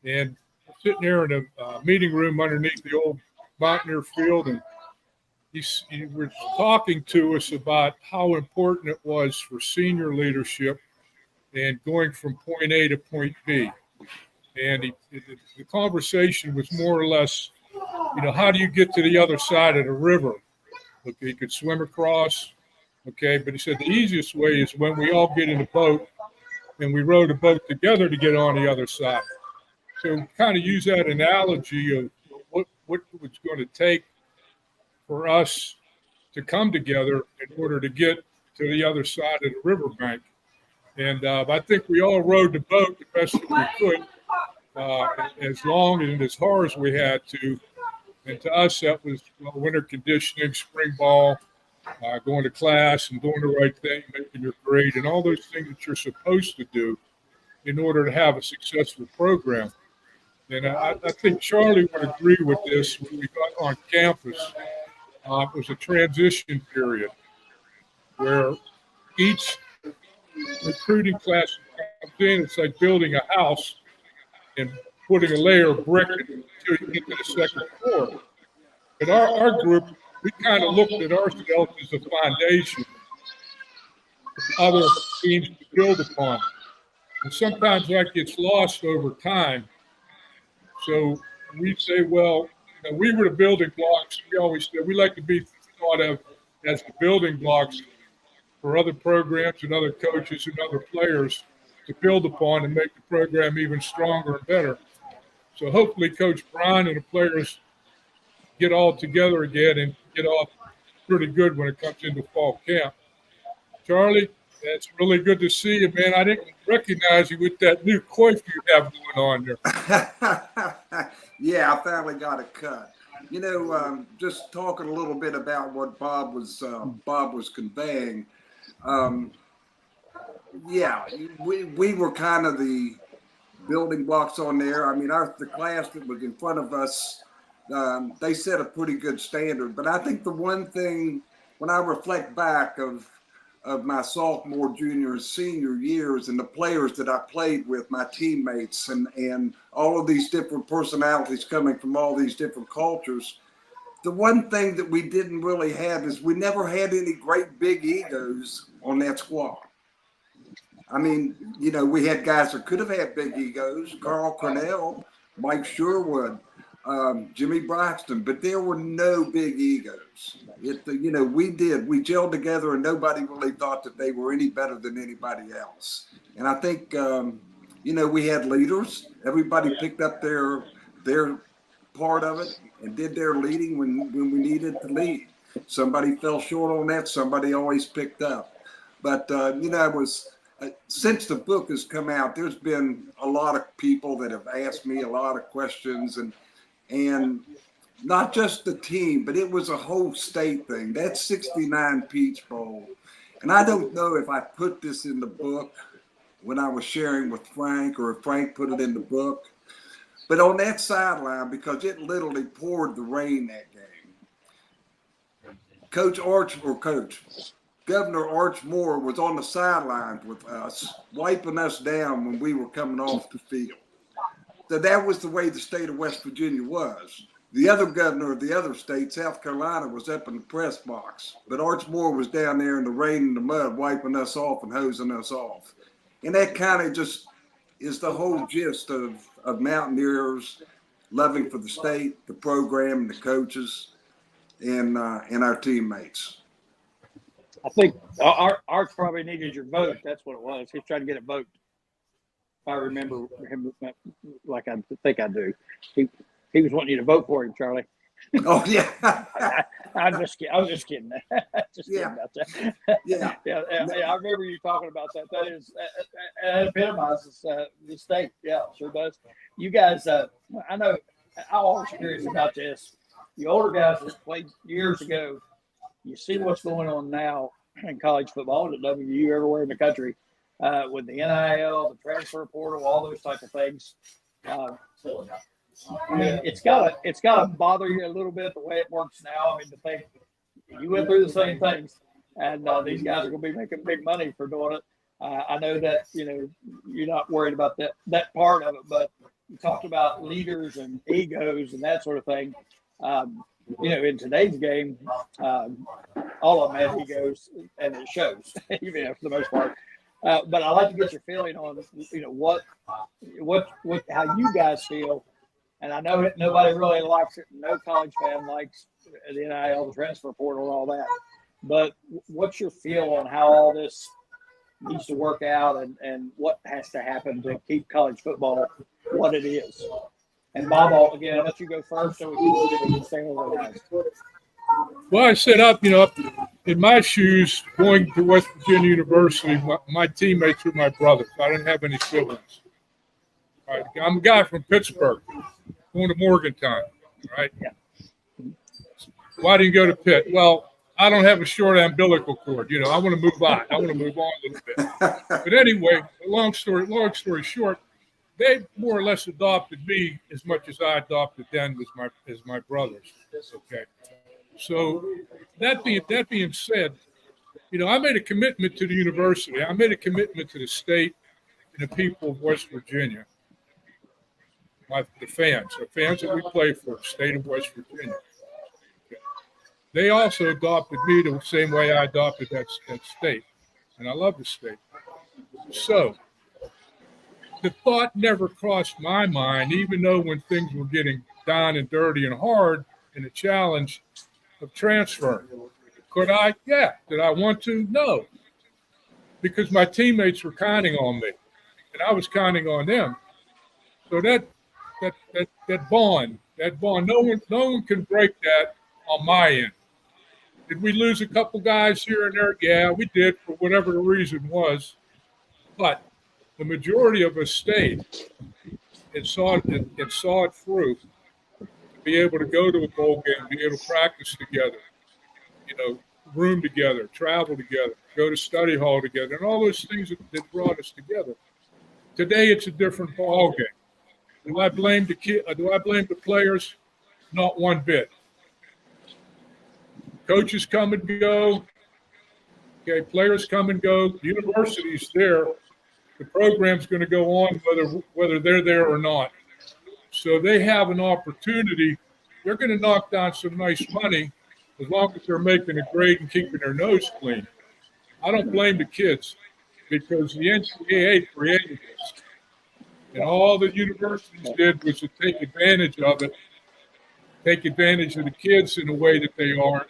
and sitting there in a meeting room underneath the old Mountaineer field, and he was talking to us about how important it was for senior leadership and going from point A to point B. And the conversation was more or less, how do you get to the other side of the river? Okay, you could swim across, okay, but he said the easiest way is when we all get in a boat and we row the boat together to get on the other side. So kind of use that analogy of what it was going to take for us to come together in order to get to the other side of the riverbank. And I think we all rowed the boat the best that we could. As long and as hard as we had to. And to us, that was winter conditioning, spring ball, going to class and doing the right thing, making your grade, and all those things that you're supposed to do in order to have a successful program. And I think Charlie would agree with this. When we got on campus, it was a transition period where each recruiting class comes in. It's like building a house and putting a layer of brick until you get to the second floor. But our group, we kind of looked at ourselves as a foundation for other teams to build upon. And sometimes that gets lost over time. So we say, well, we were the building blocks. We always said we like to be thought of as the building blocks for other programs and other coaches and other players to build upon and make the program even stronger and better. So hopefully Coach Brian and the players get all together again and get off pretty good when it comes into fall camp. Charlie, it's really good to see you, man. I didn't recognize you with that new coif you have going on there. Yeah, I finally got a cut. Just talking a little bit about what Bob was conveying. Yeah, we were kind of the building blocks on there. I mean, the class that was in front of us, they set a pretty good standard. But I think the one thing, when I reflect back of my sophomore, junior, and senior years and the players that I played with, my teammates, and all of these different personalities coming from all these different cultures, the one thing that we didn't really have is we never had any great big egos on that squad. I mean, we had guys that could have had big egos, Carl Cornell, Mike Sherwood, Jimmy Braxton, but there were no big egos. We gelled together and nobody really thought that they were any better than anybody else. And I think, we had leaders. Everybody picked up their part of it and did their leading when we needed to lead. Somebody fell short on that. Somebody always picked up. But, since the book has come out, there's been a lot of people that have asked me a lot of questions, and not just the team, but it was a whole state thing. That 69 Peach Bowl. And I don't know if I put this in the book when I was sharing with Frank, or if Frank put it in the book, but on that sideline, because it literally poured the rain that game. Governor Arch Moore was on the sidelines with us, wiping us down when we were coming off the field. So that was the way the state of West Virginia was. The other governor of the other state, South Carolina, was up in the press box. But Arch Moore was down there in the rain and the mud, wiping us off and hosing us off. And that kind of just is the whole gist of Mountaineers loving for the state, the program, and the coaches, and our teammates. I think Arch probably needed your vote. That's what it was. He's trying to get a vote. If I remember him like I think I do. He he was wanting you to vote for him, Charlie. Oh yeah. I'm just kidding. I'm just kidding. Just kidding Yeah. about that. Yeah. Yeah, I remember you talking about that. That epitomizes the state. Yeah, sure does. You guys, I know. I'm always curious about this. The older guys that played years ago, you see what's going on now in college football, at WU, everywhere in the country, with the NIL, the transfer portal, all those type of things. I mean, it's gotta bother you a little bit the way it works now. I mean, to think you went through the same things, and these guys are going to be making big money for doing it. I know that you're not worried about that part of it, but you talked about leaders and egos and that sort of thing. In today's game, all of them have egos, and it shows, even for the most part. But I like to get your feeling on how you guys feel. And I know that nobody really likes it. No college fan likes the NIL, the transfer portal, and all that. But what's your feel on how all this needs to work out and what has to happen to keep college football what it is? And Bob, I'll let you go first so we can stay organized. Well, I set up, in my shoes, going to West Virginia University, my teammates were my brothers. I didn't have any siblings. All right. I'm a guy from Pittsburgh, going to Morgantown, right? Yeah. Why didn't you go to Pitt? Well, I don't have a short umbilical cord. I want to move on. I want to move on a little bit. But anyway, long story short, they more or less adopted me as much as I adopted them as my brothers. Okay. So that being said, I made a commitment to the university. I made a commitment to the state and the people of West Virginia. The fans that we play for, the state of West Virginia. Okay. They also adopted me the same way I adopted that state. And I love the state. So the thought never crossed my mind, even though when things were getting down and dirty and hard and the challenge of transfer. Could I? Yeah. Did I want to? No. Because my teammates were counting on me and I was counting on them. So that bond, no one can break that on my end. Did we lose a couple guys here and there? Yeah, we did, for whatever the reason was. But the majority of us stayed and saw it through. To be able to go to a bowl game, be able to practice together, room together, travel together, go to study hall together, and all those things that brought us together. Today, it's a different ball game. Do I blame the players? Not one bit. Coaches come and go. Okay, players come and go. The university's there. The program's going to go on whether they're there or not. So they have an opportunity. They're going to knock down some nice money as long as they're making a grade and keeping their nose clean. I don't blame the kids because the NCAA created this. And all the universities did was to take advantage of it, take advantage of the kids in a way that they aren't.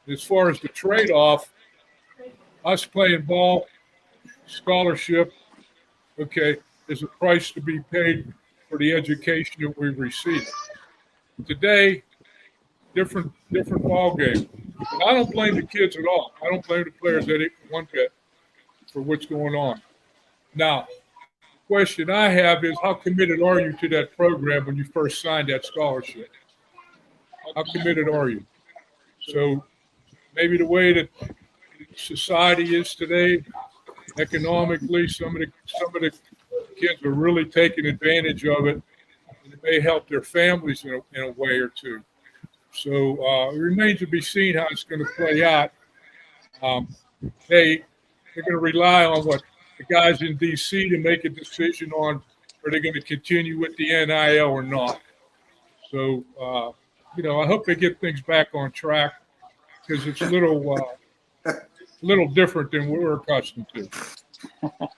As far as the trade-off, us playing ball, scholarship, okay, is a price to be paid for the education that we receive. Today, different ball game. And I don't blame the kids at all. I don't blame the players one bit for what's going on. Now, question I have is, how committed are you to that program when you first signed that scholarship? How committed are you? So maybe the way that society is today, economically, some of the kids are really taking advantage of it, and it may help their families in a way or two. So it remains to be seen how it's going to play out. They're going to rely on what the guys in D.C. to make a decision on, are they going to continue with the NIL or not? So, I hope they get things back on track because it's a little different than we're accustomed to.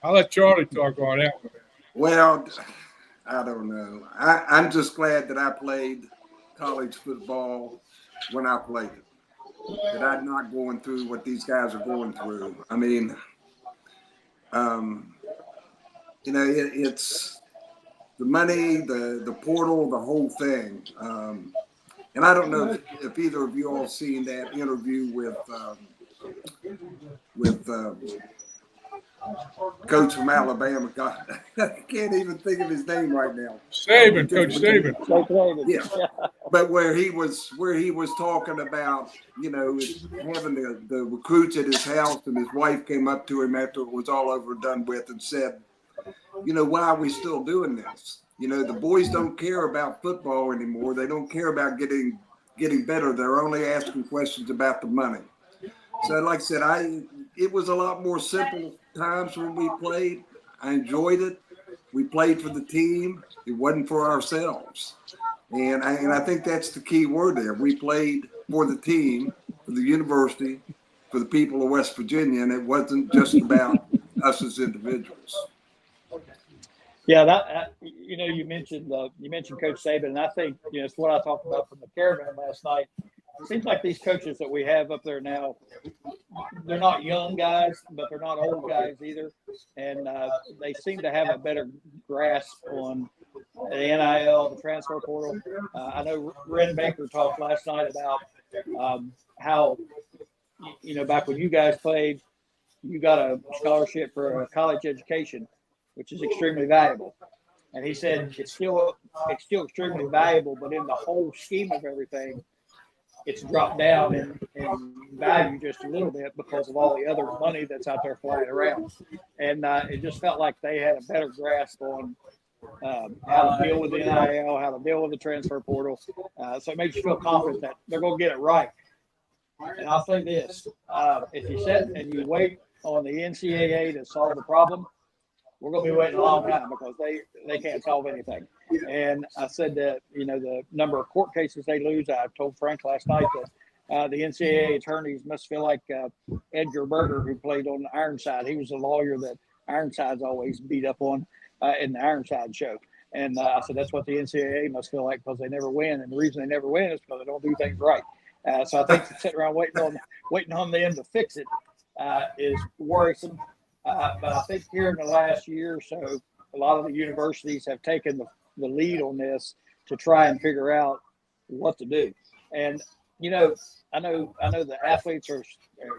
I'll let Charlie talk on that one. Well, I don't know. I'm just glad that I played college football when I played it. That I'm not going through what these guys are going through. I mean, it's money, the portal, the whole thing. And I don't know if either of you all seen that interview with coach from Alabama. God, I can't even think of his name right now. Saban, Coach Saban. Yeah, but where he was talking about, having the recruits at his house, and his wife came up to him after it was all over and done with and said, why are we still doing this? The boys don't care about football anymore. They don't care about getting better. They're only asking questions about the money. So like I said, it was a lot more simple times when we played. I enjoyed it. We played for the team. It wasn't for ourselves. And I think that's the key word there. We played for the team, for the university, for the people of West Virginia, and it wasn't just about us as individuals. Yeah, that you mentioned Coach Saban, and I think it's what I talked about from the caravan last night. It seems like these coaches that we have up there now, they're not young guys, but they're not old guys either, and they seem to have a better grasp on the NIL, the transfer portal. I know Ren Baker talked last night about how back when you guys played, you got a scholarship for a college education, which is extremely valuable. And he said it's still extremely valuable, but in the whole scheme of everything, it's dropped down in value just a little bit because of all the other money that's out there flying around. And it just felt like they had a better grasp on how to deal with the NIL, how to deal with the transfer portal. So it makes you feel confident that they're going to get it right. And I'll say this, if you sit and you wait on the NCAA to solve the problem, we're going to be waiting a long time because they can't solve anything. And I said that, the number of court cases they lose, I told Frank last night that the NCAA attorneys must feel like Edgar Berger, who played on Ironside. He was a lawyer that Ironside's always beat up on in the Ironside show. And I said, that's what the NCAA must feel like because they never win. And the reason they never win is because they don't do things right. So I think sitting around waiting on them to fix it is worrisome. But I think here in the last year or so, a lot of the universities have taken the lead on this to try and figure out what to do. And, I know the athletes are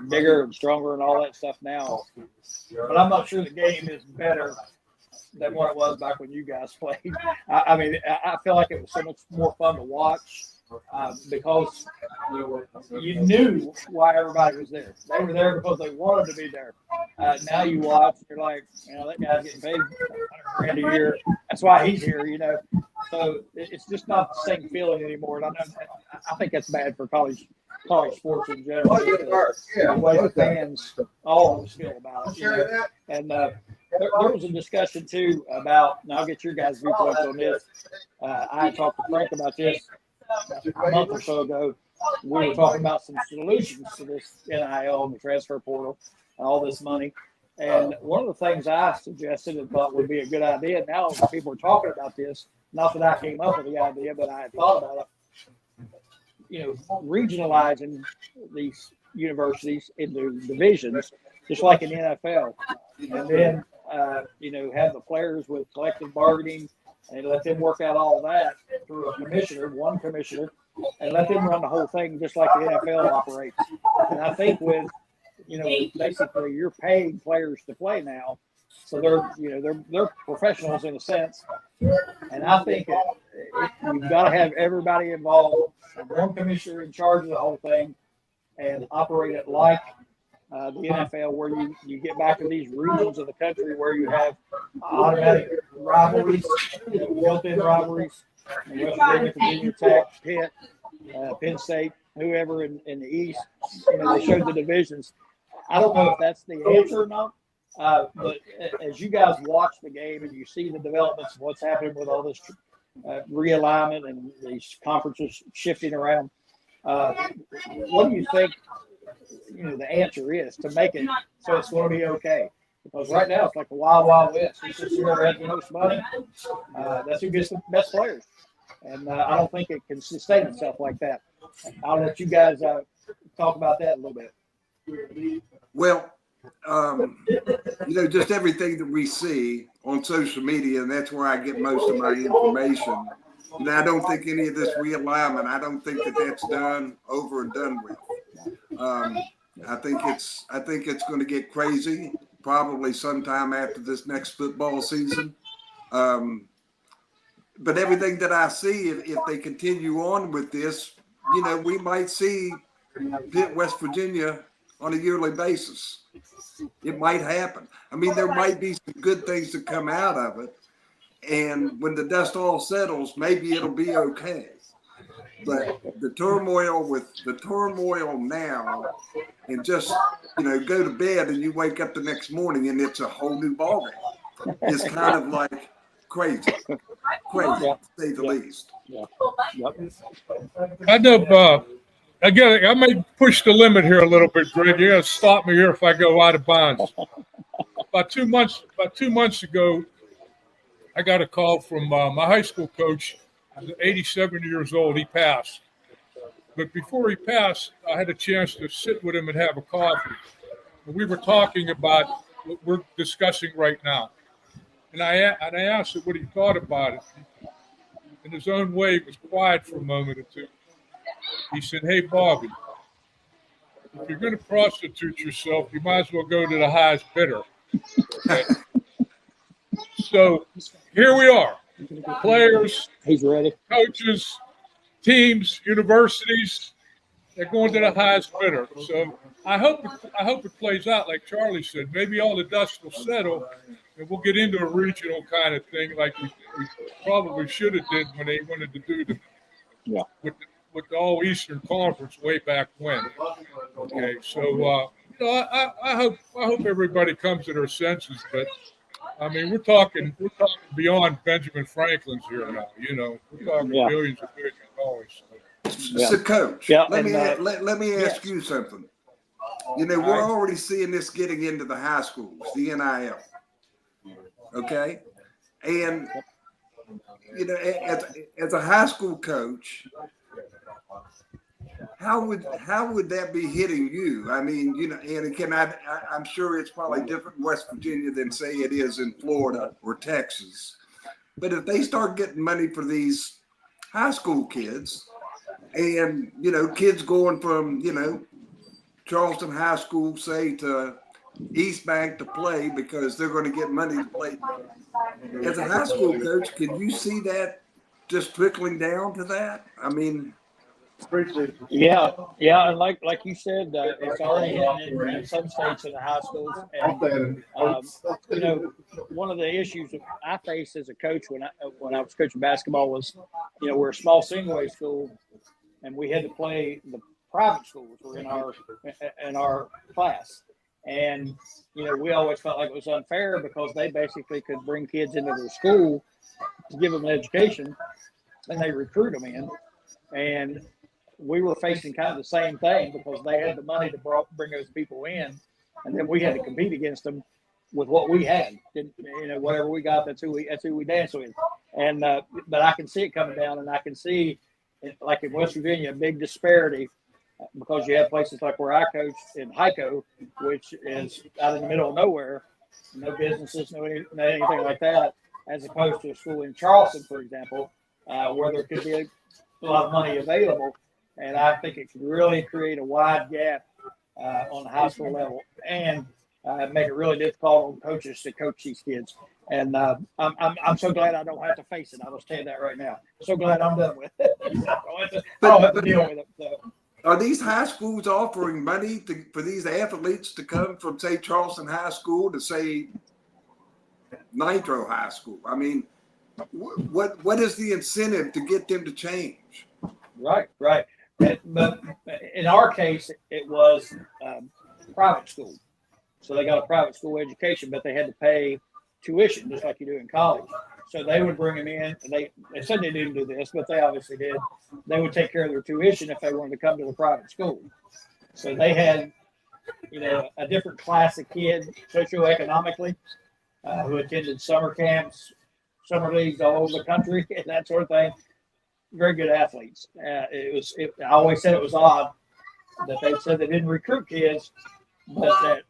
bigger and stronger and all that stuff now, but I'm not sure the game is better than what it was back when you guys played. I feel like it was so much more fun to watch. Because you knew why everybody was there. They were there because they wanted to be there. Now you watch, you're like, that guy's getting paid $100,000 a year. That's why he's here, So it's just not the same feeling anymore. And I think that's bad for college sports in general. The way the fans all of them feel about it. And there was a discussion too about, and I'll get your guys' viewpoints on this. I talked to Frank about this a month or so ago. We were talking about some solutions to this NIL and the transfer portal and all this money. And one of the things I suggested and thought would be a good idea, now people are talking about this, not that I came up with the idea, but I had thought about it, regionalizing these universities into divisions, just like in the NFL. And then, have the players with collective bargaining and let them work out all of that through one commissioner, and let them run the whole thing just like the NFL operates. And I think with, basically you're paying players to play now, so they're professionals in a sense. And I think you've got to have everybody involved, one commissioner in charge of the whole thing, and operate it like the NFL, where you get back to these regions of the country where you have automatic rivalries, built-in rivalries. West Virginia Tech, Pitt, Penn State, whoever in the East, they showed the divisions. I don't know if that's the answer or not, but as you guys watch the game and you see the developments of what's happening with all this realignment and these conferences shifting around, what do you think the answer is to make it so it's going to be okay? Because right now it's like a wild, wild west. It's just whoever has the most money, that's who gets the best players. And I don't think it can sustain itself like that. I'll let you guys talk about that a little bit. Well, just everything that we see on social media, and that's where I get most of my information. I don't think any of this realignment, I don't think that that's done, over and done with. I think it's going to get crazy probably sometime after this next football season. But everything that I see, if they continue on with this, we might see Pitt, West Virginia on a yearly basis. It might happen. I mean, there might be some good things to come out of it. And when the dust all settles, maybe it'll be okay. But the turmoil now, and just, go to bed and you wake up the next morning and it's a whole new ballgame. It's kind of like crazy, to say the least. Yeah. I know, again, I may push the limit here a little bit, Greg. You're gonna stop me here if I go out of bounds. About 2 months ago, I got a call from my high school coach. He was 87 years old. He passed. But before he passed, I had a chance to sit with him and have a coffee. And we were talking about what we're discussing right now. And I asked him what he thought about it. In his own way, he was quiet for a moment or two. He said, "Hey, Bobby, if you're going to prostitute yourself, you might as well go to the highest bidder." Okay? So here we are. Players, He's ready. coaches, teams, universities, they're going to the highest bidder. So I hope it plays out like Charlie said. Maybe all the dust will settle and we'll get into a regional kind of thing like we probably should have did when they wanted to do with the all Eastern Conference way back when. Okay, so I hope everybody comes to their senses, but I mean we're talking beyond Benjamin Franklin's here now. We're talking billions of dollars. So, Coach, let me ask you something. We're already seeing this getting into the high schools, the NIL. Okay, and as a high school coach, how would that be hitting you? I mean, and again, I'm sure it's probably different in West Virginia than say it is in Florida or Texas. But if they start getting money for these high school kids, and kids going from Charleston High School, say, to East Bank to play because they're going to get money to play. As a high school coach, can you see that just trickling down to that? I mean, yeah, and like you said, it's already hitting in some states in the high schools. And one of the issues I faced as a coach when I was coaching basketball was, we're a small single-A school, and we had to play the private schools were in our class. And, we always felt like it was unfair because they basically could bring kids into their school to give them an education, and they recruit them in. And we were facing kind of the same thing because they had the money to bring those people in, and then we had to compete against them with what we had. Whatever we got, that's who we danced with. And but I can see it coming down, and I can see, like in West Virginia, a big disparity. Because you have places like where I coached in Hyco, which is out in the middle of nowhere, no businesses, no anything like that, as opposed to a school in Charleston, for example, where there could be a lot of money available. And I think it could really create a wide gap on the high school level and make it really difficult on coaches to coach these kids. And I'm so glad I don't have to face it. I will tell you that right now. So glad I'm done with it. I don't have to deal with it. So. Are these high schools offering money for these athletes to come from, say, Charleston High School to, say, Nitro High School? I mean, what is the incentive to get them to change? Right. But in our case, it was private school. So they got a private school education, but they had to pay tuition just like you do in college. So they would bring them in, and they said they didn't do this, but they obviously did. They would take care of their tuition if they wanted to come to the private school. So they had, a different class of kids socioeconomically who attended summer camps, summer leagues all over the country, and that sort of thing. Very good athletes. I always said it was odd that they said they didn't recruit kids, but that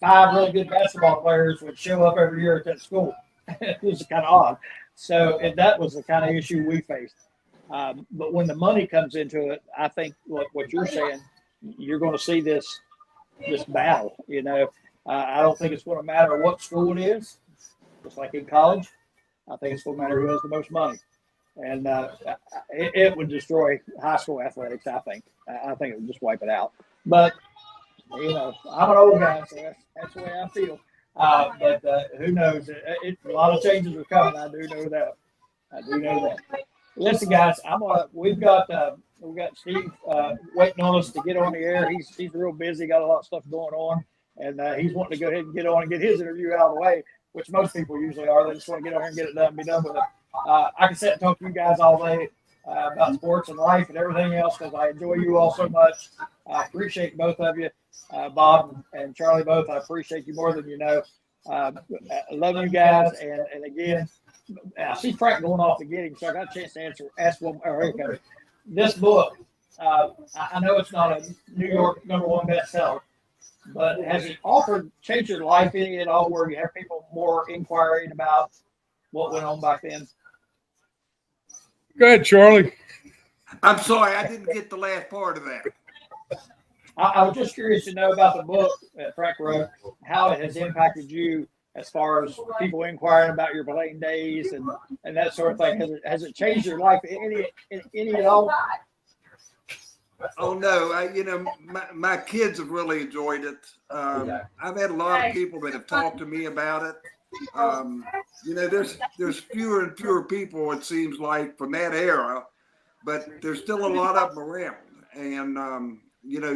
5 really good basketball players would show up every year at that school. It was kind of odd. So that was the kind of issue we faced. But when the money comes into it, I think what you're saying, you're going to see this battle. I don't think it's going to matter what school it is. Just like in college, I think it's going to matter who has the most money, and it would destroy high school athletics. I think it would just wipe it out. But I'm an old guy, so that's the way I feel. But who knows? A lot of changes are coming. I do know that. Listen, guys, we've got Steve waiting on us to get on the air. He's real busy, got a lot of stuff going on, and he's wanting to go ahead and get on and get his interview out of the way, which most people usually are. They just want to get on here and get it done and be done with it. I can sit and talk to you guys all day about sports and life and everything else because I enjoy you all so much. I appreciate both of you, Bob and Charlie both. I appreciate you more than you know. I love you guys, and again, I see Frank going off to get him, so I got a chance to ask one. Here it comes. This book, I know it's not a New York #1 bestseller, but has it changed your life any at all where you have people more inquiring about what went on back then? Go ahead, Charlie. I'm sorry, I didn't get the last part of that. I was just curious to know about the book that Frank wrote, how it has impacted you as far as people inquiring about your playing days and that sort of thing. Has it changed your life any at all? Oh no, my kids have really enjoyed it. I've had a lot of people that have talked to me about it. There's fewer and fewer people, it seems like, from that era, but there's still a lot of them around. And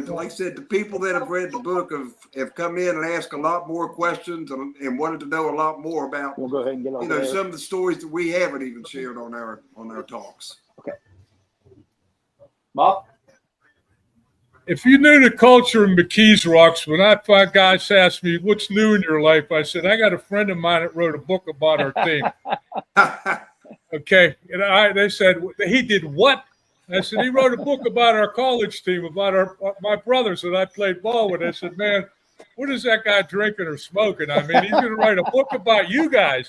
like I said, the people that have read the book have come in and asked a lot more questions and wanted to know a lot more about we'll go ahead and get on some of the stories that we haven't even shared on our talks. Okay. Bob? If you knew the culture in McKees Rocks, when guys asked me, what's new in your life? I said, I got a friend of mine that wrote a book about our team. Okay. And they said, he did what? I said, he wrote a book about our college team, about my brothers that I played ball with. I said, man, what is that guy drinking or smoking? I mean, he's going to write a book about you guys.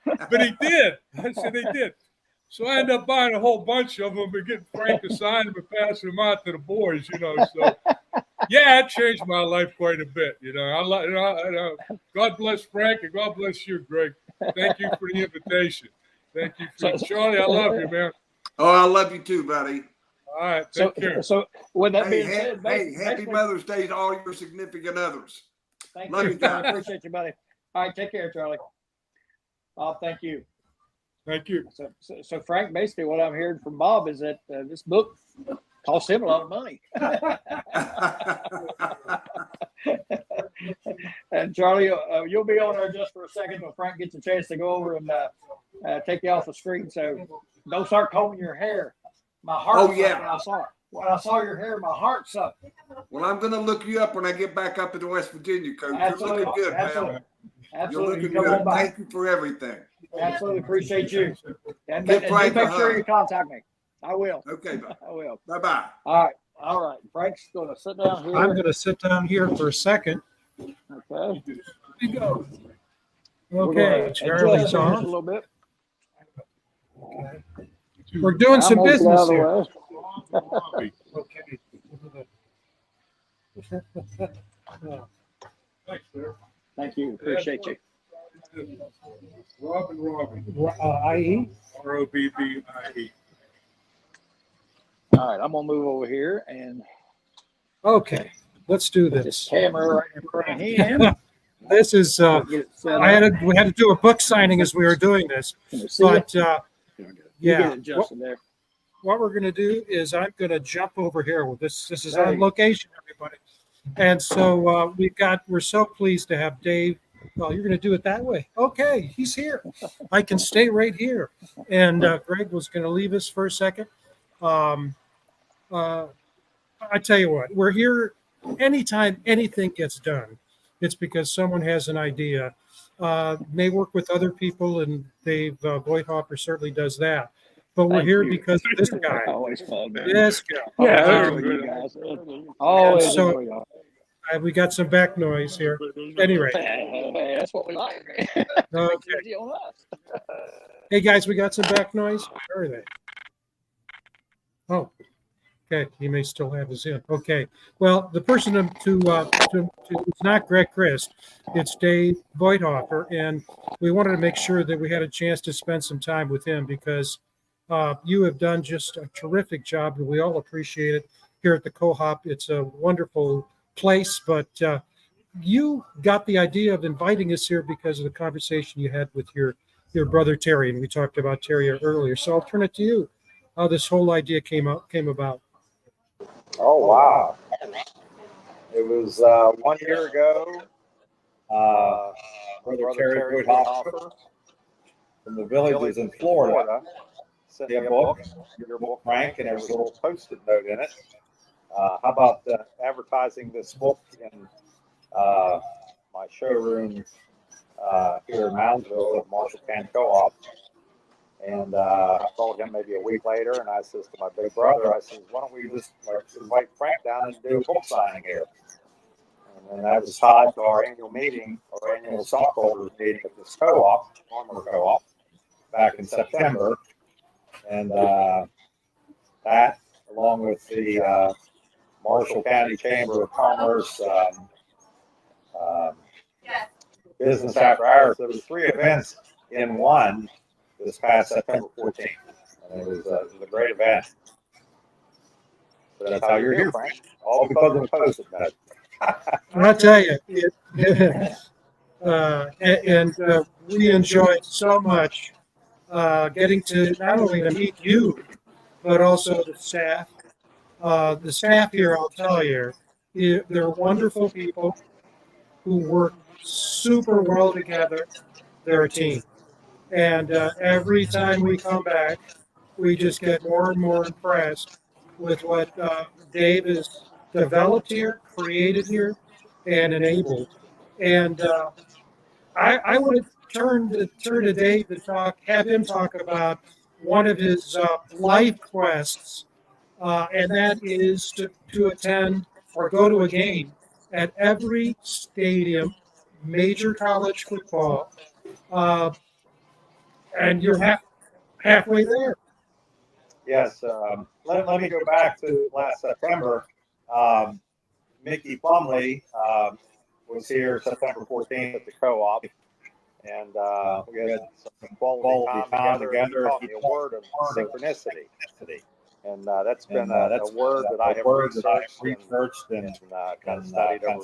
But he did. I said, he did. So I ended up buying a whole bunch of them and getting Frank to sign them and passing them out to the boys, So, yeah, it changed my life quite a bit. God bless Frank and God bless you, Greg. Thank you for the invitation. Thank you. Charlie, I love you, man. Oh, I love you too, buddy. All right, take care. So with that being said, happy Mother's Day to all your significant others. Love you, Charlie. Appreciate you, buddy. All right, take care, Charlie. Bob, thank you. Thank you. So Frank, basically what I'm hearing from Bob is that this book cost him a lot of money. And Charlie, you'll be on there just for a second when Frank gets a chance to go over and take you off the screen. So don't start combing your hair. My heart when I saw it. When I saw your hair, my heart sunk. Well, I'm going to look you up when I get back up into West Virginia, Coach. Absolutely. You're looking good, Absolutely. man. Absolutely. You're looking good. Thank you for everything. Absolutely appreciate you. And Give Frank make sure you contact me. I will. Okay, bye. I will. Bye-bye. All right. Frank's going to sit down here. I'm going to sit down here for a second. Okay. Here we go. We're Okay, gonna Charlie's adjust on. a little bit. We're doing some I'm gonna get out business of the here. way. Thank you. Appreciate you. Robin. IE? ROBBIE. All right. I'm going to move over here and Okay, let's do put this. this camera right in front of him. This is, Get it set up. we had to do a book signing as we were doing this, Can you see but it? You yeah, get it adjusted there. what we're going to do is I'm going to jump over here with this. This is There on you go. location, everybody. And so we're so pleased to have Dave. Well, you're going to do it that way. Okay, he's here. I can stay right here. And Greg was going to leave us for a second. I tell you what, we're here anytime anything gets done. It's because someone has an idea. May work with other people, and Dave Voithofer certainly does that. But we're Thank here you. because of this guy. Always fun, man. This guy. Always Yeah, enjoy you guys. Always So- enjoy y'all. We got some back noise here. Anyway, Hey, that's what we like. okay. Easy on us. Hey guys, we got some back noise. Where are they? Oh, okay. He may still have his in. Okay. Well, the person it's not Greg Christ, it's Dave Voithofer, and we wanted to make sure that we had a chance to spend some time with him because you have done just a terrific job, and we all appreciate it here at the Co-op. It's a wonderful place, but you got the idea of inviting us here because of the conversation you had with your brother Terry, and we talked about Terry earlier. So I'll turn it to you. How this whole idea came about. Oh, wow. It was 1 year ago. Brother Terry Voithofer from the villages in Florida sent me a book, your book, Frank, and there was a little post-it note in it. How about advertising this book in my showroom here in Moundsville at Marshall Can Co-op? And I called him maybe a week later, and I says to my big brother, I says, why don't we just invite Frank down and do a book signing here? And that was tied to our annual meeting, our annual stockholders meeting at this co-op, farmer co-op, back in September. And that, along with the Marshall County Chamber of Commerce Business After Hours, there was 3 events in one this past September 14th. And it was a great event. So that's how you're here, Frank. All because of a post-it note. I'll tell you, we enjoyed so much getting to not only to meet you, but also the staff. The staff here, I'll tell you, they're wonderful people who work super well together. They're a team. And every time we come back, we just get more and more impressed with what Dave has developed here, created here, and enabled. And I would turn to Dave to have him talk about one of his life quests, and that is to attend or go to a game at every stadium, major college football, and you're halfway there. Yes. Let me go back to last September. Mickey Plumley was here September 14th at the co-op, and we had some quality time together. He taught me a word of synchronicity, and that's been a word that I have researched and kind of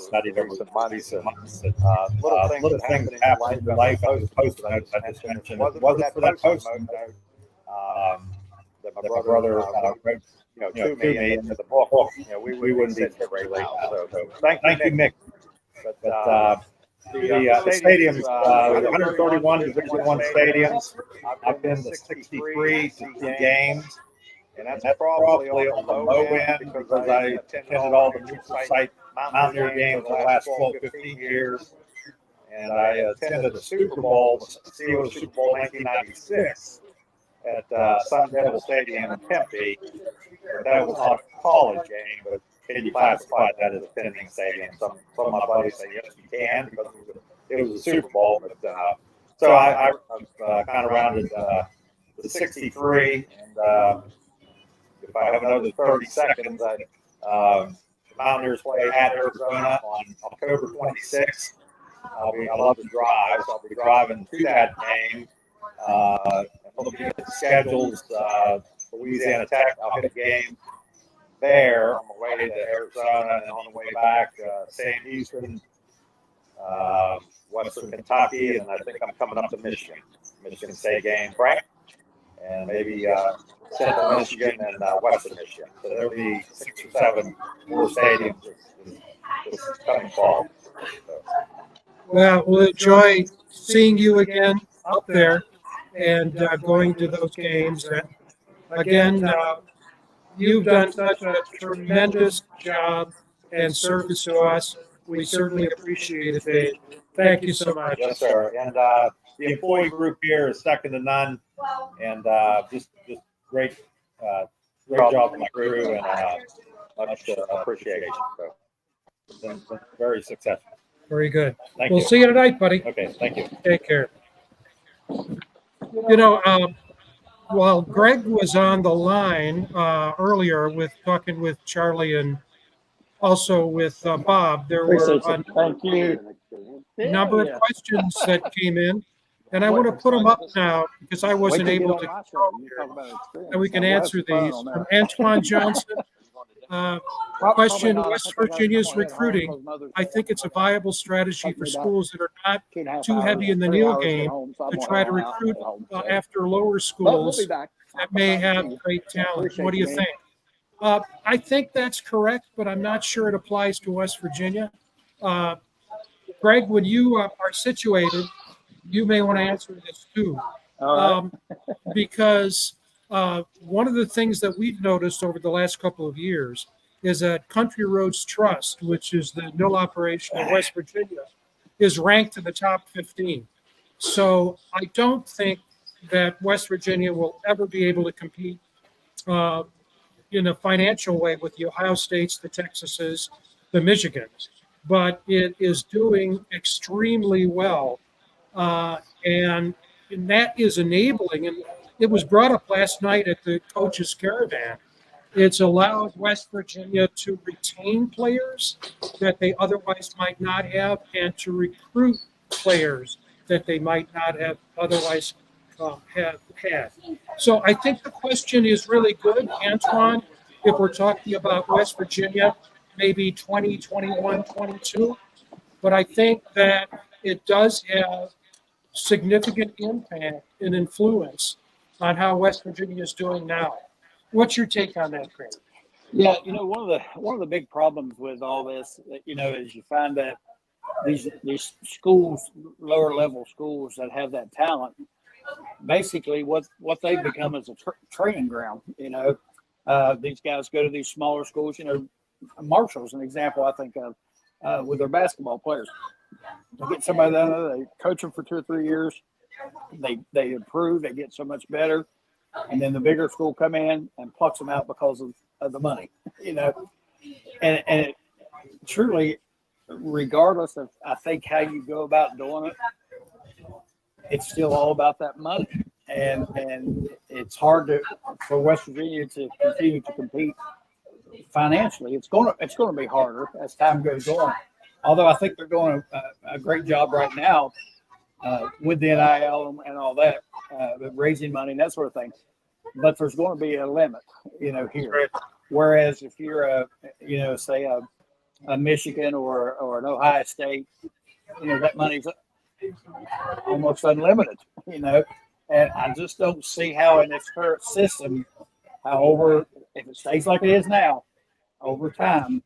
studied over recent months. Little things that happen in your life. Post-it notes I just mentioned. If it wasn't for that post-it note that my brother wrote, to me into the book, we wouldn't be here right now. So thank you, Mick. But the stadiums, 131 Division I stadiums. I've been to 63 games, and that's probably on the low end because I attended all the neutral site Mountaineer games for the last 12, 15 years. And I attended the Super Bowl, Steelers Super Bowl 1996 at Sun Devil Stadium in Tempe. That was not a college game, but can you classify that as a attending stadium? Some of my buddies say yes, you can, because it was a Super Bowl. But so I kind of rounded the 63, and if I have another 30 seconds, the Mountaineers play at Arizona on October 26th. I love to drive, so I'll be driving to that game. Looking at the schedules, Louisiana Tech, I'll hit a game there on the way to Arizona, and on the way back, Sam Houston, Western Kentucky, and I think I'm coming up to Michigan State game, Frank, and maybe Central Michigan and Western Michigan. So there'll be 6 or 7 more stadiums this coming fall. So. Well, we'll enjoy seeing you again up there and going to those games. And again, you've done such a tremendous job and service to us. We certainly appreciate it, Dave. Thank you so much. Yes, sir. And the employee group here is second to none, and just great job from my crew, and much appreciation. So. been very successful. Very good. Thank We'll you. see you tonight, buddy. Okay, thank you. Take care. You know, while Greg was on the line earlier with talking with Charlie and also with Bob, there were Appreciate it. Thank you. a number of questions that came in, and I want to put them up now because I wasn't able to control here. And we can answer these. From Antoine Johnson, question, West Virginia's recruiting. I think it's a viable strategy for schools that are not too heavy in the kneel game to try to recruit after lower schools that may have great talent. What do you think? I think that's correct, but I'm not sure it applies to West Virginia. Greg, when you are situated, you may want to answer this too. Because one of the things that we've noticed over the last couple of years is that Country Roads Trust, which is the mill operation in West Virginia, is ranked in the top 15. So I don't think that West Virginia will ever be able to compete in a financial way with the Ohio States, the Texases, the Michigans. But it is doing extremely well. And that is enabling, and it was brought up last night at the coaches' caravan. It's allowed West Virginia to retain players that they otherwise might not have and to recruit players that they might not have otherwise have had. So I think the question is really good, Antoine, if we're talking about West Virginia, maybe 2021, 22. But I think that it does have significant impact and influence on how West Virginia is doing now. What's your take on that, Craig? Yeah, you know, one of the big problems with all this, you know, is you find that these schools, lower level schools that have that talent, basically what they've become is a training ground. You know, these guys go to these smaller schools. You know, Marshall's an example I think of with their basketball players. They get somebody there, they coach them for 2 or 3 years, they improve, they get so much better, and then the bigger school come in and plucks them out because of the money, you know. And it, truly, regardless of I think how you go about doing it, it's still all about that money, and it's hard for West Virginia to continue to compete financially. It's going to be harder as time goes on. Although I think they're doing a great job right now with the NIL and all that, raising money and that sort of thing. But there's going to be a limit, you know, here. Right. Whereas if you're say a Michigan or an Ohio State, you know, that money's almost unlimited, you know. And I just don't see how in this current system, if it stays like it is now, over time,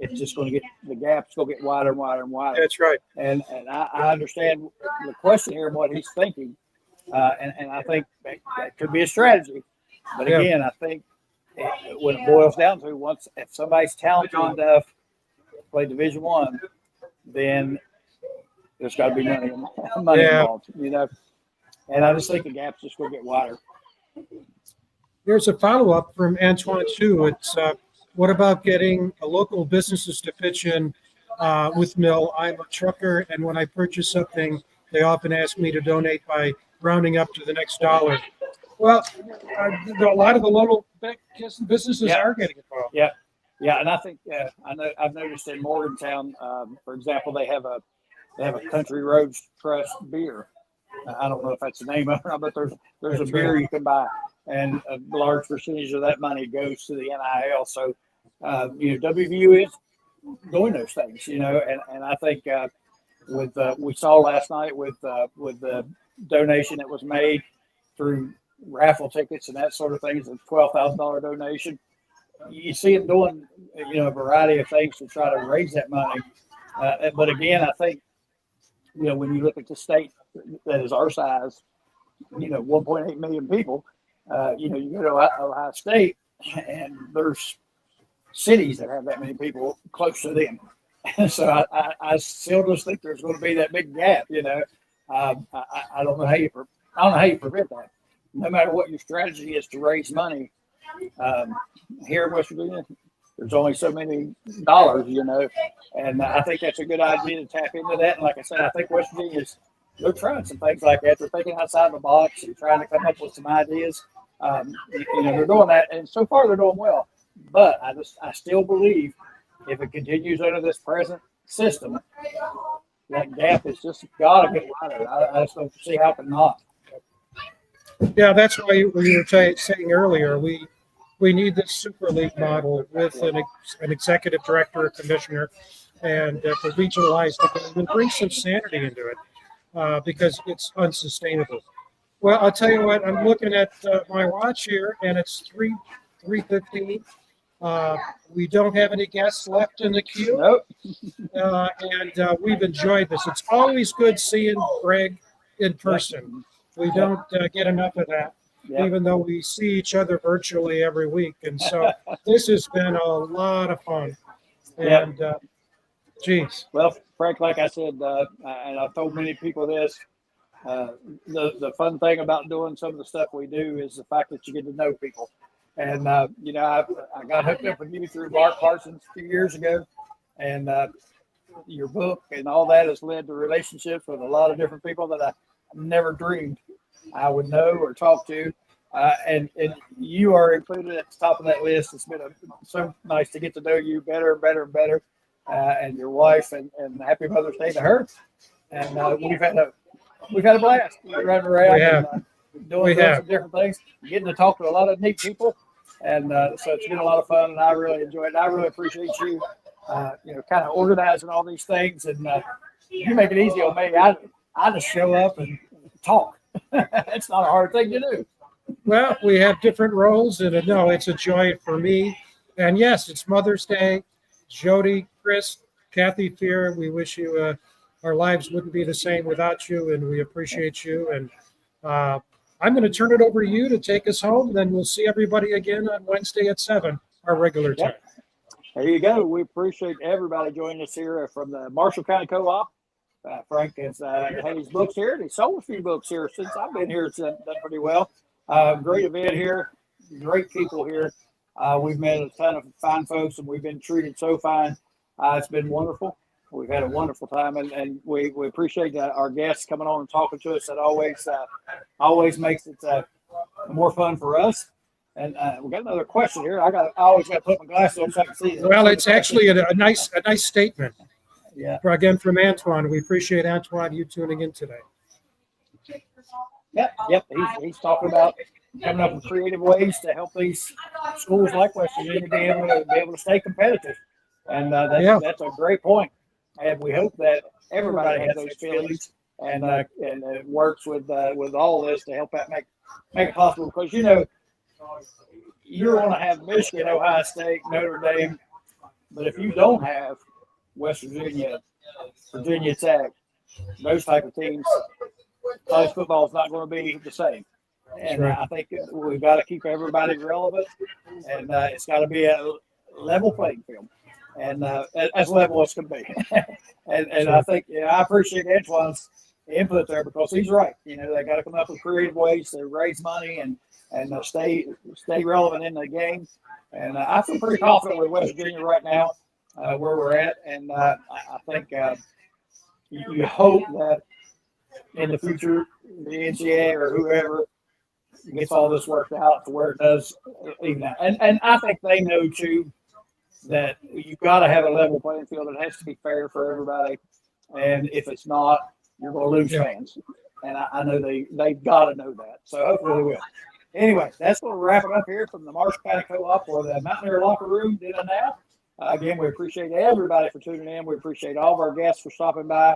it's just going to get, the gap's going to get wider and wider and wider. That's right. And I understand the question here and what he's thinking. And I think that could be a strategy. But again, I think when it boils down to if somebody's talented enough to play Division I, then there's got to be money involved, you know. And I just think the gap's just going to get wider. There's a follow-up from Antoine, too. It's what about getting local businesses to pitch in with Mill? I'm a trucker, and when I purchase something, they often ask me to donate by rounding up to the next dollar. Well, a lot of the local businesses are getting involved. Yeah, and I think I've noticed in Morgantown, for example, they have a Country Roads Trust beer. I don't know if that's the name of it, but there's a beer you can buy, and a large percentage of that money goes to the NIL. So, you know, WVU is doing those things, you know, and I think we saw last night with the donation that was made through raffle tickets and that sort of thing, it's a $12,000 donation. You see them doing, you know, a variety of things to try to raise that money. But again, I think, you know, when you look at the state that is our size, you know, 1.8 million people, you know, you go to Ohio State and there's cities that have that many people close to them. So I still just think there's going to be that big gap, you know. I don't know how you prevent that. No matter what your strategy is to raise money here in West Virginia, there's only so many dollars, and I think that's a good idea to tap into that. And like I said, I think West Virginia's they're trying some things like that. They're thinking outside the box and trying to come up with some ideas. They're doing that, and so far they're doing well. But I still believe if it continues under this present system, that gap is just got to get wider. I just don't see how it can not. Yeah, that's why we were saying earlier, we need this super league model with an executive director, a commissioner, and to regionalize the game and bring some sanity into it. Because it's unsustainable. Well, I'll tell you what, I'm looking at my watch here, and it's 3:15. We don't have any guests left in the queue. Nope. And we've enjoyed this. It's always good seeing Greg in person. We don't get enough of that, even though we see each other virtually every week. And so this has been a lot of fun. And geez. Well, Frank, like I said, and I've told many people this, the fun thing about doing some of the stuff we do is the fact that you get to know people. And, I got hooked up with you through Mark Parsons a few years ago. And your book and all that has led to relationships with a lot of different people that I never dreamed I would know or talk to. And you are included at the top of that list. It's been so nice to get to know you better and better and better. And your wife, and happy Mother's Day to her. And we've had a blast running around and doing some different things, getting to talk to a lot of neat people, and so it's been a lot of fun. And I really enjoyed it. I really appreciate you, kind of organizing all these things, and you make it easy on me. I just show up and talk. It's not a hard thing to do. Well, we have different roles, and no, it's a joy for me. And yes, it's Mother's Day. Jody, Chris, Kathy Fear, we wish you our lives wouldn't be the same without you, and we appreciate you. And I'm going to turn it over to you to take us home. Then we'll see everybody again on Wednesday at 7, our regular time. There you go. We appreciate everybody joining us here from the Marshall County Co-op. Frank has had his books here, and he sold a few books here since I've been here. It's done pretty well. Great event here. Great people here. We've met a ton of fine folks, and we've been treated so fine. It's been wonderful. We've had a wonderful time, and we appreciate our guests coming on and talking to us. That always makes it more fun for us. And we got another question here. I always got to put my glasses on so I can see it. Well, it's actually a nice statement. Yeah. Again, from Antoine. We appreciate, Antoine, you tuning in today. Yep. He's talking about coming up with creative ways to help these schools like West Virginia be able to stay competitive. And that's a great point. And we hope that everybody has those feelings and it works with all this to help that make it possible. Because you want to have Michigan, Ohio State, Notre Dame, but if you don't have West Virginia, Virginia Tech, those type of teams, college football is not going to be the same. And I think we've got to keep everybody relevant, and it's got to be a level playing field, and as level as can be. and I think I appreciate Antoine's input there because he's right. They got to come up with creative ways to raise money and stay relevant in the game. And I feel pretty confident with West Virginia right now where we're at, and I think you hope that in the future the NCAA or whoever gets all this worked out to where it does even out. And I think they know too that you've got to have a level playing field. It has to be fair for everybody. And if it's not, you're going to lose fans. And I know they've got to know that. So hopefully they will. Anyway, that's going to wrap it up here from the Marshall County Co-op or the Mountaineer Locker Room did it now. Again, we appreciate everybody for tuning in. We appreciate all of our guests for stopping by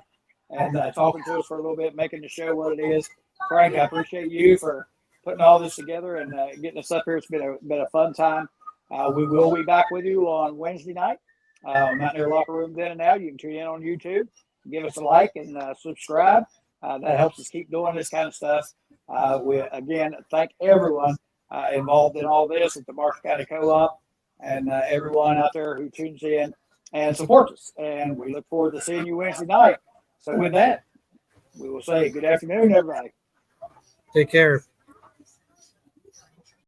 and talking to us for a little bit, making the show what it is. Frank, I appreciate you for putting all this together and getting us up here. It's been a fun time. We will be back with you on Wednesday night. Mountaineer Locker Room then and now. You can tune in on YouTube. Give us a like and subscribe. That helps us keep doing this kind of stuff. We again thank everyone involved in all this at the Marshall County Co-op and everyone out there who tunes in and supports us. And we look forward to seeing you Wednesday night. So with that, we will say good afternoon, everybody. Take care.